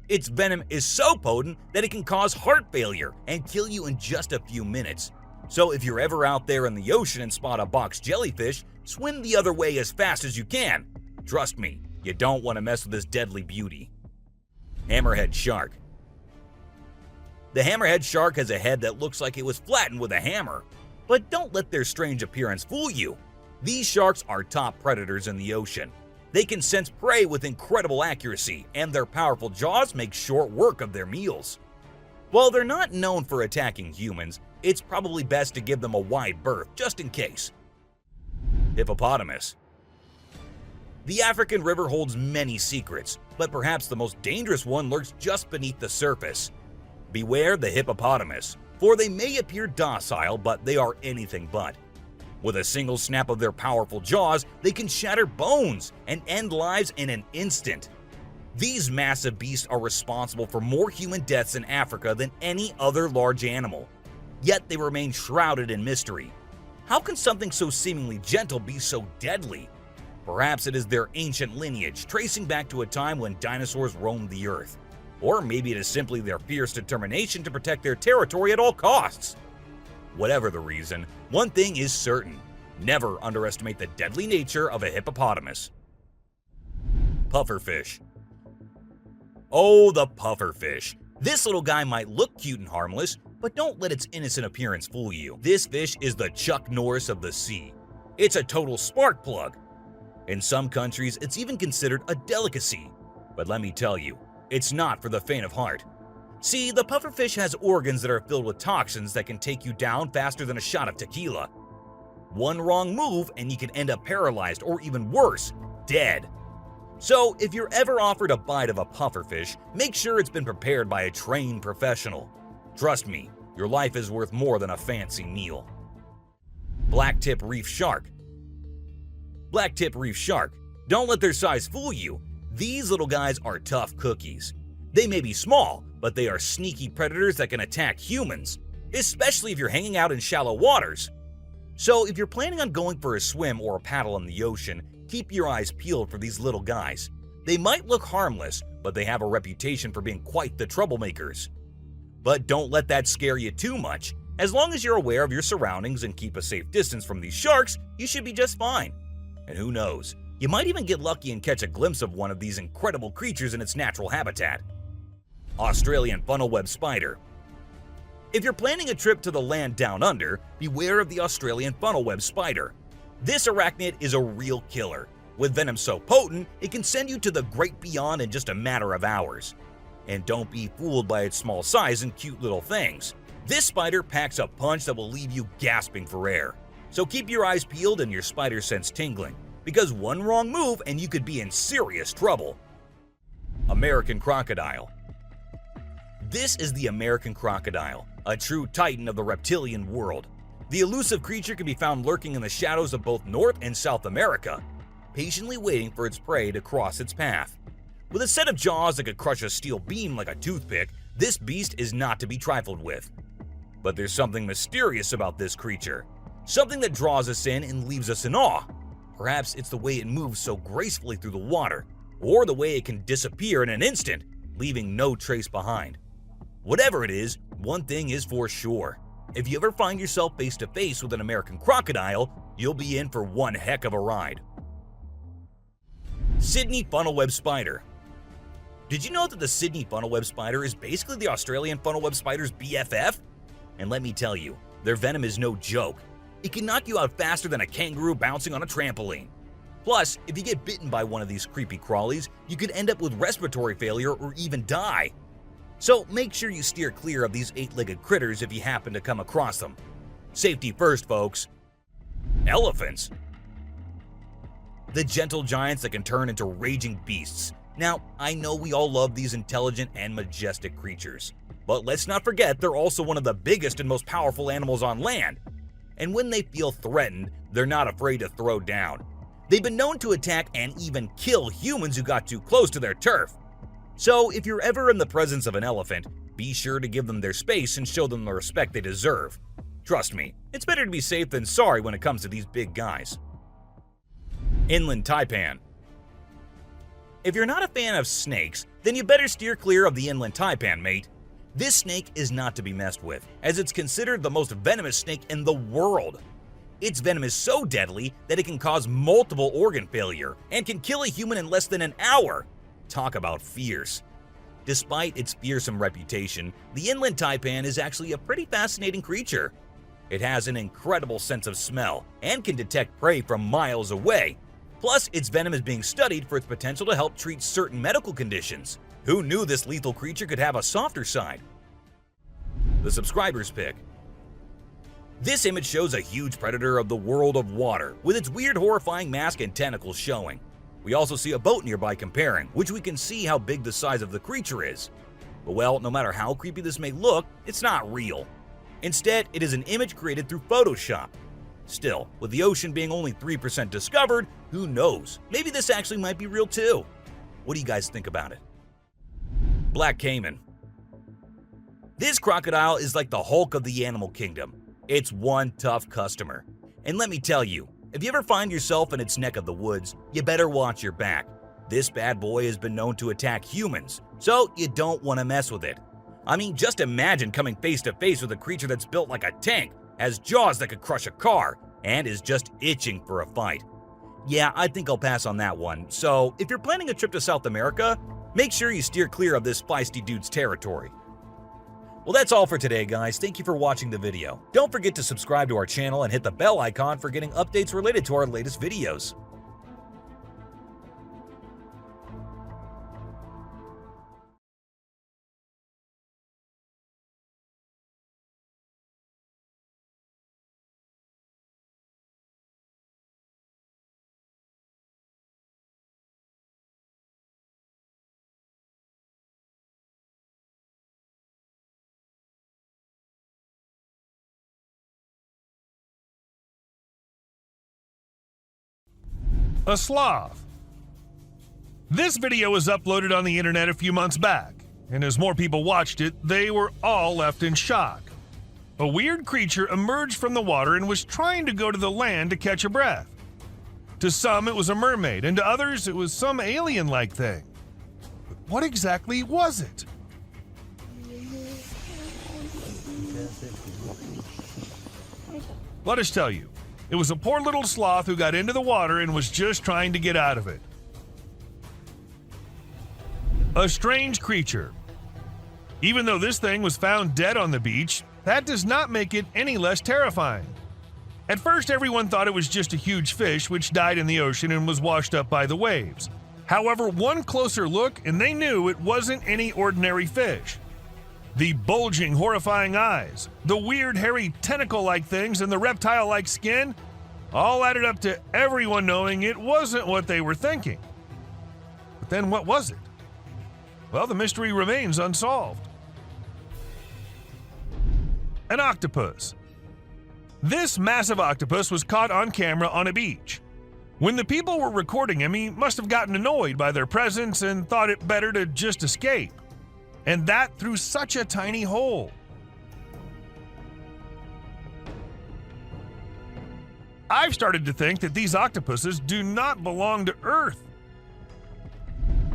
Its venom is so potent that it can cause heart failure and kill you in just a few minutes. So if you're ever out there in the ocean and spot a box jellyfish, swim the other way as fast as you can. Trust me, you don't want to mess with this deadly beauty. Hammerhead shark. The hammerhead shark has a head that looks like it was flattened with a hammer. But don't let their strange appearance fool you. These sharks are top predators in the ocean. They can sense prey with incredible accuracy, and their powerful jaws make short work of their meals. While they're not known for attacking humans, it's probably best to give them a wide berth just in case. Hippopotamus. The African river holds many secrets, but perhaps the most dangerous one lurks just beneath the surface. Beware the hippopotamus, for they may appear docile, but they are anything but. With a single snap of their powerful jaws, they can shatter bones and end lives in an instant. These massive beasts are responsible for more human deaths in Africa than any other large animal. Yet they remain shrouded in mystery. How can something so seemingly gentle be so deadly? Perhaps it is their ancient lineage, tracing back to a time when dinosaurs roamed the earth. Or maybe it is simply their fierce determination to protect their territory at all costs. Whatever the reason, one thing is certain: never underestimate the deadly nature of a hippopotamus. Pufferfish. Oh, the pufferfish. This little guy might look cute and harmless, but don't let its innocent appearance fool you. This fish is the Chuck Norris of the sea. It's a total spark plug. In some countries, it's even considered a delicacy. But let me tell you, it's not for the faint of heart. See, the pufferfish has organs that are filled with toxins that can take you down faster than a shot of tequila. One wrong move and you can end up paralyzed, or even worse, dead. So if you're ever offered a bite of a pufferfish, make sure it's been prepared by a trained professional. Trust me, your life is worth more than a fancy meal. Blacktip reef shark. Blacktip reef shark. Don't let their size fool you. These little guys are tough cookies. They may be small, but they are sneaky predators that can attack humans, especially if you're hanging out in shallow waters. So if you're planning on going for a swim or a paddle in the ocean, keep your eyes peeled for these little guys. They might look harmless, but they have a reputation for being quite the troublemakers. But don't let that scare you too much. As long as you're aware of your surroundings and keep a safe distance from these sharks, you should be just fine. And who knows, you might even get lucky and catch a glimpse of one of these incredible creatures in its natural habitat. Australian funnel-web spider. If you're planning a trip to the land down under, beware of the Australian funnel-web spider. This arachnid is a real killer. With venom so potent, it can send you to the great beyond in just a matter of hours. And don't be fooled by its small size and cute little things. This spider packs a punch that will leave you gasping for air. So keep your eyes peeled and your spider sense tingling, because one wrong move and you could be in serious trouble. American crocodile. This is the American crocodile, a true titan of the reptilian world. The elusive creature can be found lurking in the shadows of both North and South America, patiently waiting for its prey to cross its path. With a set of jaws that could crush a steel beam like a toothpick, this beast is not to be trifled with. But there's something mysterious about this creature, something that draws us in and leaves us in awe. Perhaps it's the way it moves so gracefully through the water, or the way it can disappear in an instant, leaving no trace behind. Whatever it is, one thing is for sure. If you ever find yourself face to face with an American crocodile, you'll be in for one heck of a ride. Sydney funnel-web spider. Did you know that the Sydney funnel-web spider is basically the Australian funnel-web spider's BFF? And let me tell you, their venom is no joke. It can knock you out faster than a kangaroo bouncing on a trampoline. Plus, if you get bitten by one of these creepy crawlies, you could end up with respiratory failure or even die. So make sure you steer clear of these 8-legged critters if you happen to come across them. Safety first, folks. Elephants. The gentle giants that can turn into raging beasts. Now, I know we all love these intelligent and majestic creatures, but let's not forget they're also one of the biggest and most powerful animals on land. And when they feel threatened, they're not afraid to throw down. They've been known to attack and even kill humans who got too close to their turf. So if you're ever in the presence of an elephant, be sure to give them their space and show them the respect they deserve. Trust me, it's better to be safe than sorry when it comes to these big guys. Inland taipan. If you're not a fan of snakes, then you better steer clear of the inland taipan, mate. This snake is not to be messed with, as it's considered the most venomous snake in the world. Its venom is so deadly that it can cause multiple organ failure and can kill a human in less than an hour. Talk about fierce. Despite its fearsome reputation, the inland taipan is actually a pretty fascinating creature. It has an incredible sense of smell and can detect prey from miles away. Plus, its venom is being studied for its potential to help treat certain medical conditions. Who knew this lethal creature could have a softer side? The subscriber's pick. This image shows a huge predator of the world of water, with its weird horrifying mask and tentacles showing. We also see a boat nearby comparing, which we can see how big the size of the creature is. But well, no matter how creepy this may look, it's not real. Instead, it is an image created through Photoshop. Still, with the ocean being only 3% discovered, who knows? Maybe this actually might be real too. What do you guys think about it? Black Caiman. This crocodile is like the Hulk of the animal kingdom. It's one tough customer. And let me tell you, if you ever find yourself in its neck of the woods, you better watch your back. This bad boy has been known to attack humans, so you don't want to mess with it. I mean, just imagine coming face to face with a creature that's built like a tank, has jaws that could crush a car, and is just itching for a fight. Yeah, I think I'll pass on that one. So, if you're planning a trip to South America, make sure you steer clear of this feisty dude's territory. Well, that's all for today, guys. Thank you for watching the video. Don't forget to subscribe to our channel and hit the bell icon for getting updates related to our latest videos. A sloth. This video was uploaded on the internet a few months back, and as more people watched it, they were all left in shock. A weird creature emerged from the water and was trying to go to the land to catch a breath. To some, it was a mermaid, and to others, it was some alien-like thing. But what exactly was it? Let us tell you. It was a poor little sloth who got into the water and was just trying to get out of it. A strange creature. Even though this thing was found dead on the beach, that does not make it any less terrifying. At first, everyone thought it was just a huge fish which died in the ocean and was washed up by the waves. However, one closer look and they knew it wasn't any ordinary fish. The bulging, horrifying eyes, the weird, hairy, tentacle-like things, and the reptile-like skin all added up to everyone knowing it wasn't what they were thinking. But then what was it? Well, the mystery remains unsolved. An octopus. This massive octopus was caught on camera on a beach. When the people were recording him, he must have gotten annoyed by their presence and thought it better to just escape. And that through such a tiny hole. I've started to think that these octopuses do not belong to Earth.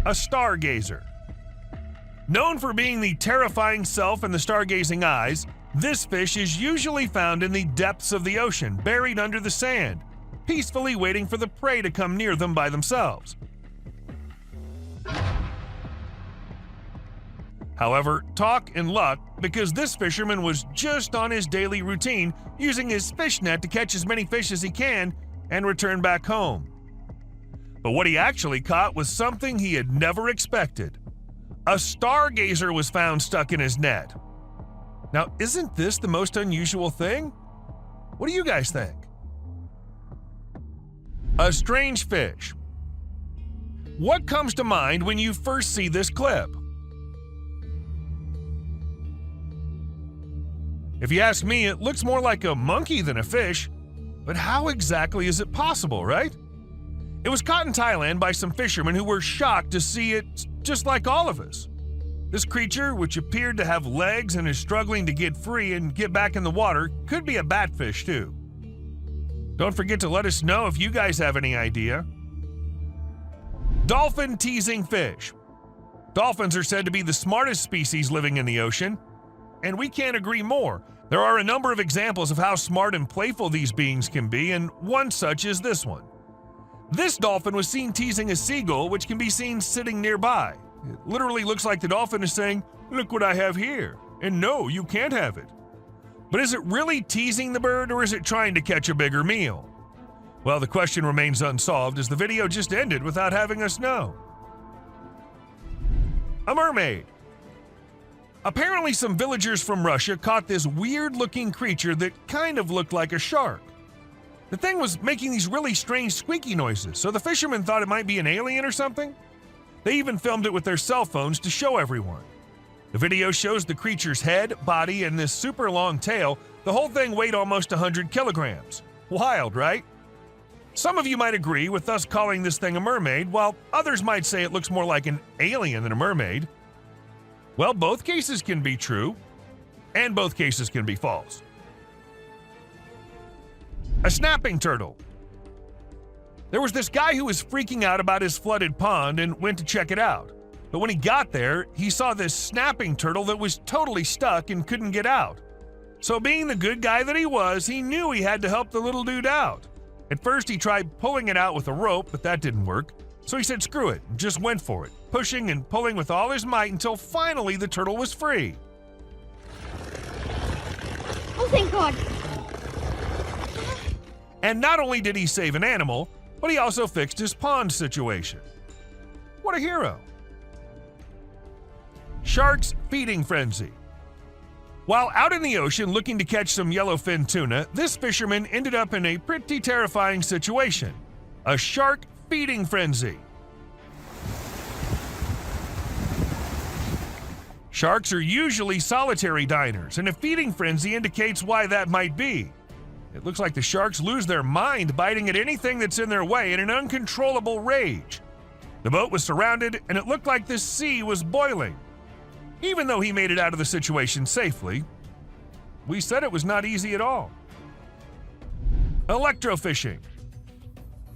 A stargazer. Known for being the terrifying self in the stargazing eyes, this fish is usually found in the depths of the ocean, buried under the sand, peacefully waiting for the prey to come near them by themselves. However, talk and luck, because this fisherman was just on his daily routine, using his fish net to catch as many fish as he can and return back home. But what he actually caught was something he had never expected. A stargazer was found stuck in his net. Now, isn't this the most unusual thing? What do you guys think? A strange fish. What comes to mind when you first see this clip? If you ask me, it looks more like a monkey than a fish, but how exactly is it possible, right? It was caught in Thailand by some fishermen who were shocked to see it just like all of us. This creature, which appeared to have legs and is struggling to get free and get back in the water, could be a batfish too. Don't forget to let us know if you guys have any idea. Dolphin teasing fish. Dolphins are said to be the smartest species living in the ocean, and we can't agree more. There are a number of examples of how smart and playful these beings can be, and one such is this one. This dolphin was seen teasing a seagull, which can be seen sitting nearby. It literally looks like the dolphin is saying, "Look what I have here, and no, you can't have it." But is it really teasing the bird, or is it trying to catch a bigger meal? Well, the question remains unsolved as the video just ended without having us know. A mermaid. Apparently some villagers from Russia caught this weird-looking creature that kind of looked like a shark. The thing was making these really strange squeaky noises, so the fishermen thought it might be an alien or something. They even filmed it with their cell phones to show everyone. The video shows the creature's head, body, and this super long tail. The whole thing weighed almost 100 kilograms. Wild, right? Some of you might agree with us calling this thing a mermaid, while others might say it looks more like an alien than a mermaid. Well, both cases can be true, and both cases can be false. A snapping turtle. There was this guy who was freaking out about his flooded pond and went to check it out. But when he got there, he saw this snapping turtle that was totally stuck and couldn't get out. So being the good guy that he was, he knew he had to help the little dude out. At first, he tried pulling it out with a rope, but that didn't work. So he said screw it and just went for it, pushing and pulling with all his might until finally the turtle was free. Oh, thank God. And not only did he save an animal, but he also fixed his pond situation. What a hero. Shark's feeding frenzy. While out in the ocean looking to catch some yellowfin tuna, this fisherman ended up in a pretty terrifying situation. A shark feeding frenzy. Sharks are usually solitary diners, and a feeding frenzy indicates why that might be. It looks like the sharks lose their mind, biting at anything that's in their way in an uncontrollable rage. The boat was surrounded, and it looked like the sea was boiling. Even though he made it out of the situation safely, we said it was not easy at all. Electrofishing.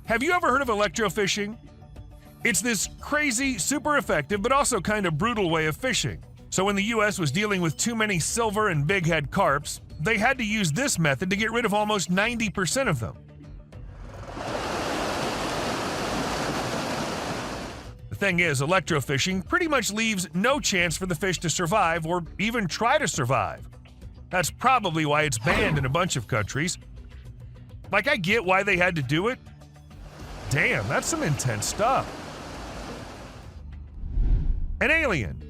Have you ever heard of electrofishing? It's this crazy, super effective, but also kind of brutal way of fishing. So when the US was dealing with too many silver and big head carps, they had to use this method to get rid of almost 90% of them. The thing is, electrofishing pretty much leaves no chance for the fish to survive or even try to survive. That's probably why it's banned in a bunch of countries. Like, I get why they had to do it. Damn, that's some intense stuff. An alien.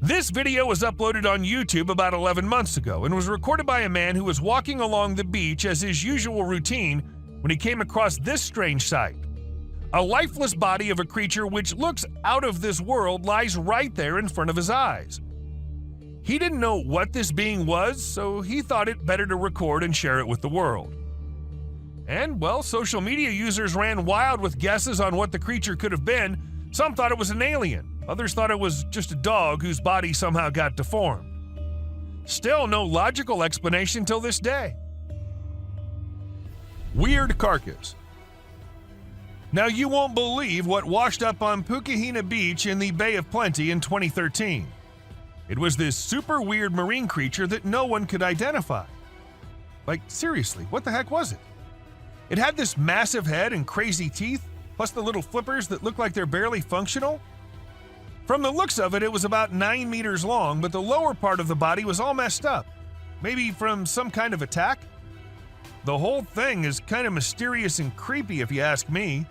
This video was uploaded on YouTube about 11 months ago and was recorded by a man who was walking along the beach as his usual routine when he came across this strange sight. A lifeless body of a creature which looks out of this world lies right there in front of his eyes. He didn't know what this being was, so he thought it better to record and share it with the world. And, well, social media users ran wild with guesses on what the creature could have been. Some thought it was an alien. Others thought it was just a dog whose body somehow got deformed. Still no logical explanation till this day. Weird carcass. Now you won't believe what washed up on Pukahina Beach in the Bay of Plenty in 2013. It was this super weird marine creature that no one could identify. Like, seriously, what the heck was it? It had this massive head and crazy teeth, plus the little flippers that look like they're barely functional. From the looks of it, it was about 9 meters long, but the lower part of the body was all messed up. Maybe from some kind of attack? The whole thing is kind of mysterious and creepy if you ask me.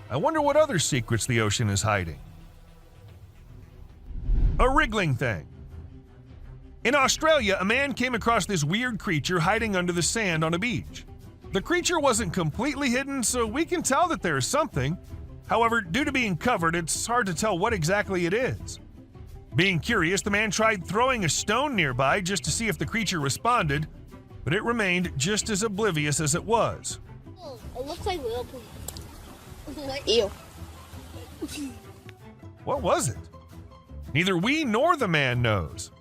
I wonder what other secrets the ocean is hiding. A wriggling thing. In Australia, a man came across this weird creature hiding under the sand on a beach. The creature wasn't completely hidden, so we can tell that there is something. However, due to being covered, it's hard to tell what exactly it is. Being curious, the man tried throwing a stone nearby just to see if the creature responded, but it remained just as oblivious as it was. Oh, it looks like little poop. Ew. What was it? Neither we nor the man knows.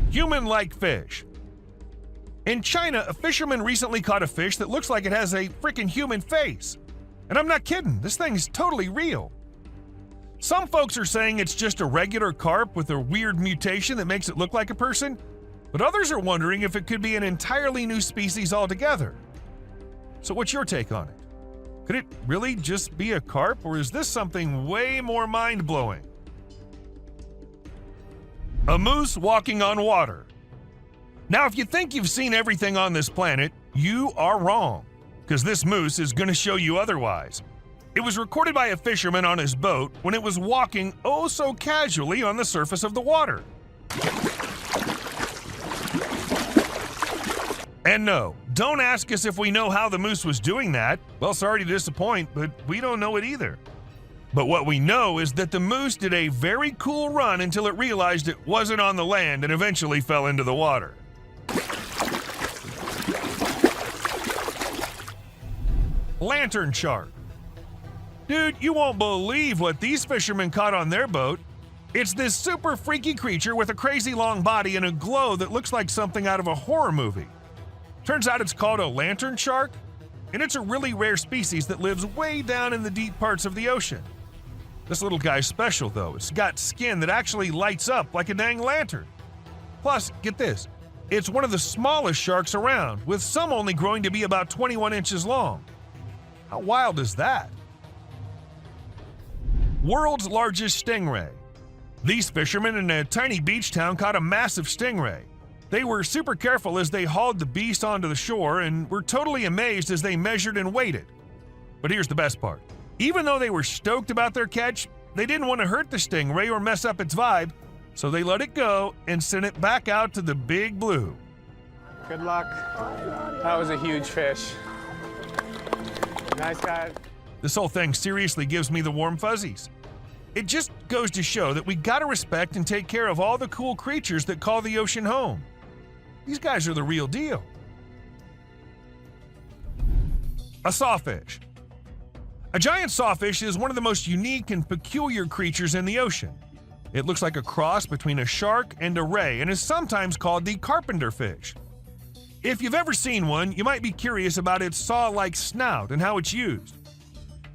Human-like fish. In China, a fisherman recently caught a fish that looks like it has a freaking human face. And I'm not kidding, this thing is totally real. Some folks are saying it's just a regular carp with a weird mutation that makes it look like a person, but others are wondering if it could be an entirely new species altogether. So what's your take on it? Could it really just be a carp, or is this something way more mind-blowing? A moose walking on water. Now, if you think you've seen everything on this planet, you are wrong, because this moose is going to show you otherwise. It was recorded by a fisherman on his boat when it was walking oh so casually on the surface of the water. And no, don't ask us if we know how the moose was doing that. Well, sorry to disappoint, but we don't know it either. But what we know is that the moose did a very cool run until it realized it wasn't on the land and eventually fell into the water. Lantern shark. Dude, you won't believe what these fishermen caught on their boat. It's this super freaky creature with a crazy long body and a glow that looks like something out of a horror movie. Turns out it's called a lantern shark, and it's a really rare species that lives way down in the deep parts of the ocean. This little guy's special though. It's got skin that actually lights up like a dang lantern. Plus, get this, it's one of the smallest sharks around, with some only growing to be about 21 inches long. How wild is that? World's largest stingray. These fishermen in a tiny beach town caught a massive stingray. They were super careful as they hauled the beast onto the shore and were totally amazed as they measured and weighed it. But here's the best part. Even though they were stoked about their catch, they didn't want to hurt the stingray or mess up its vibe, so they let it go and sent it back out to the big blue. Good luck. That was a huge fish. Nice guy. This whole thing seriously gives me the warm fuzzies. It just goes to show that we gotta respect and take care of all the cool creatures that call the ocean home. These guys are the real deal. A sawfish. A giant sawfish is one of the most unique and peculiar creatures in the ocean. It looks like a cross between a shark and a ray and is sometimes called the carpenter fish. If you've ever seen one, you might be curious about its saw-like snout and how it's used.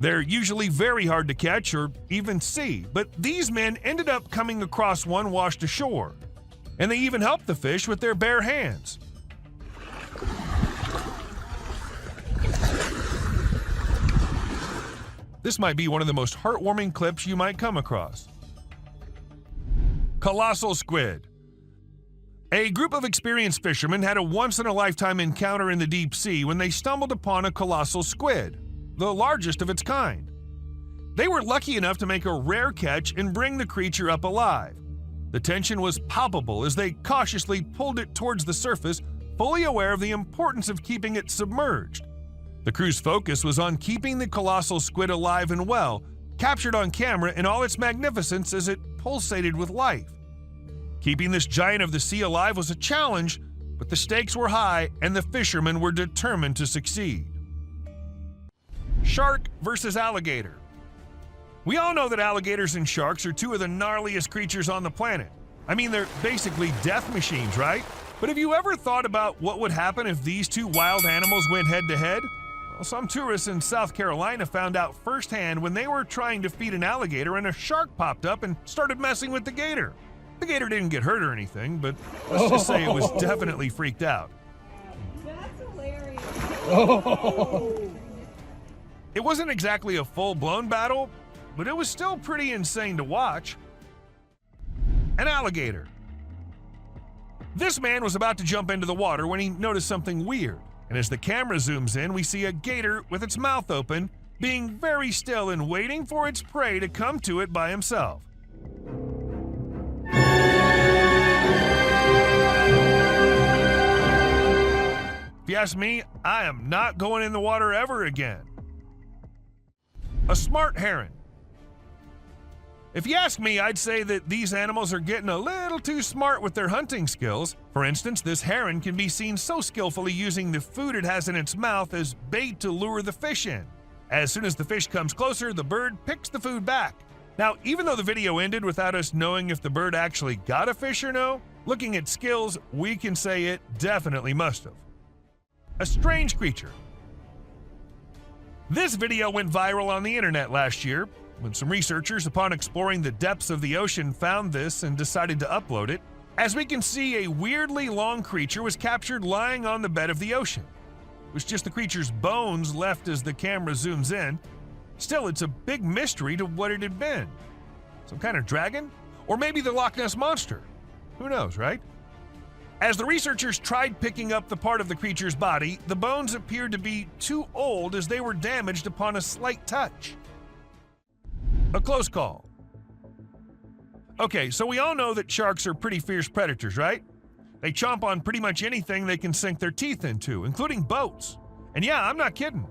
They're usually very hard to catch or even see, but these men ended up coming across one washed ashore, and they even helped the fish with their bare hands. This might be one of the most heartwarming clips you might come across. Colossal squid. A group of experienced fishermen had a once-in-a-lifetime encounter in the deep sea when they stumbled upon a colossal squid, the largest of its kind. They were lucky enough to make a rare catch and bring the creature up alive. The tension was palpable as they cautiously pulled it towards the surface, fully aware of the importance of keeping it submerged. The crew's focus was on keeping the colossal squid alive and well, captured on camera in all its magnificence as it pulsated with life. Keeping this giant of the sea alive was a challenge, but the stakes were high and the fishermen were determined to succeed. Shark versus alligator. We all know that alligators and sharks are two of the gnarliest creatures on the planet. I mean, they're basically death machines, right? But have you ever thought about what would happen if these two wild animals went head-to-head? Well, some tourists in South Carolina found out firsthand when they were trying to feed an alligator and a shark popped up and started messing with the gator. The gator didn't get hurt or anything, but let's just say it was definitely freaked out. That's hilarious. It wasn't exactly a full-blown battle, but it was still pretty insane to watch. An alligator. This man was about to jump into the water when he noticed something weird, and as the camera zooms in, we see a gator with its mouth open, being very still and waiting for its prey to come to it by himself. If you ask me, I am not going in the water ever again. A smart heron. If you ask me, I'd say that these animals are getting a little too smart with their hunting skills. For instance, this heron can be seen so skillfully using the food it has in its mouth as bait to lure the fish in. As soon as the fish comes closer, the bird picks the food back. Now, even though the video ended without us knowing if the bird actually got a fish or no, looking at skills, we can say it definitely must have. A strange creature. This video went viral on the internet last year when some researchers, upon exploring the depths of the ocean, found this and decided to upload it. As we can see, a weirdly long creature was captured lying on the bed of the ocean. It was just the creature's bones left as the camera zooms in. Still, it's a big mystery to what it had been. Some kind of dragon? Or maybe the Loch Ness Monster? Who knows, right? As the researchers tried picking up the part of the creature's body, the bones appeared to be too old as they were damaged upon a slight touch. A close call. Okay, so we all know that sharks are pretty fierce predators, right? They chomp on pretty much anything they can sink their teeth into, including boats. And yeah, I'm not kidding.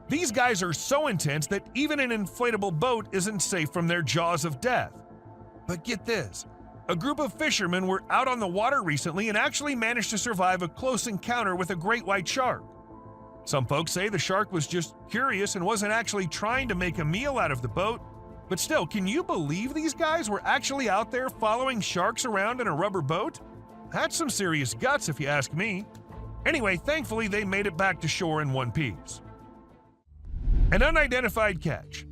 These guys are so intense that even an inflatable boat isn't safe from their jaws of death. But get this, a group of fishermen were out on the water recently and actually managed to survive a close encounter with a great white shark. Some folks say the shark was just curious and wasn't actually trying to make a meal out of the boat. But still, can you believe these guys were actually out there following sharks around in a rubber boat? That's some serious guts if you ask me. Anyway, thankfully they made it back to shore in one piece. An unidentified catch.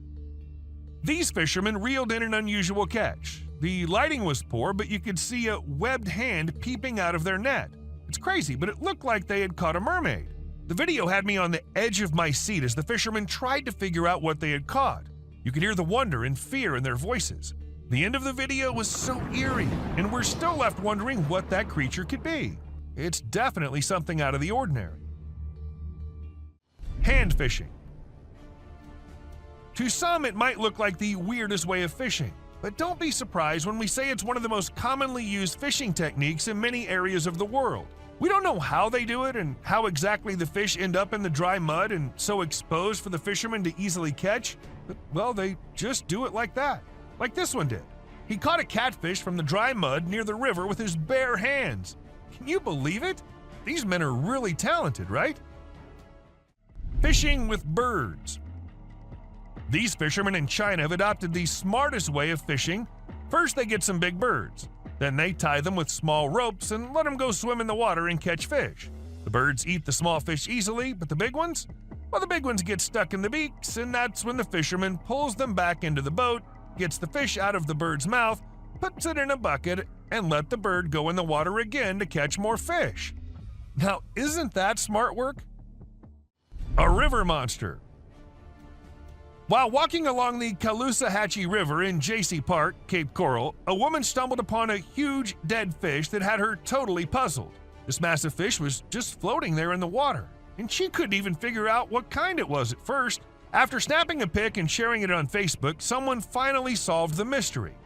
These fishermen reeled in an unusual catch. The lighting was poor, but you could see a webbed hand peeping out of their net. It's crazy, but it looked like they had caught a mermaid. The video had me on the edge of my seat as the fishermen tried to figure out what they had caught. You could hear the wonder and fear in their voices. The end of the video was so eerie, and we're still left wondering what that creature could be. It's definitely something out of the ordinary. Hand fishing. To some, it might look like the weirdest way of fishing, but don't be surprised when we say it's one of the most commonly used fishing techniques in many areas of the world. We don't know how they do it and how exactly the fish end up in the dry mud and so exposed for the fishermen to easily catch, but, well, they just do it like that, like this one did. He caught a catfish from the dry mud near the river with his bare hands. Can you believe it? These men are really talented, right? Fishing with birds. These fishermen in China have adopted the smartest way of fishing. First, they get some big birds. Then they tie them with small ropes and let them go swim in the water and catch fish. The birds eat the small fish easily, but the big ones? Well, the big ones get stuck in the beaks, and that's when the fisherman pulls them back into the boat, gets the fish out of the bird's mouth, puts it in a bucket, and let the bird go in the water again to catch more fish. Now, isn't that smart work? A river monster. While walking along the Caloosahatchee River in J.C. Park, Cape Coral, a woman stumbled upon a huge dead fish that had her totally puzzled. This massive fish was just floating there in the water, and she couldn't even figure out what kind it was at first. After snapping a pic and sharing it on Facebook, someone finally solved the mystery.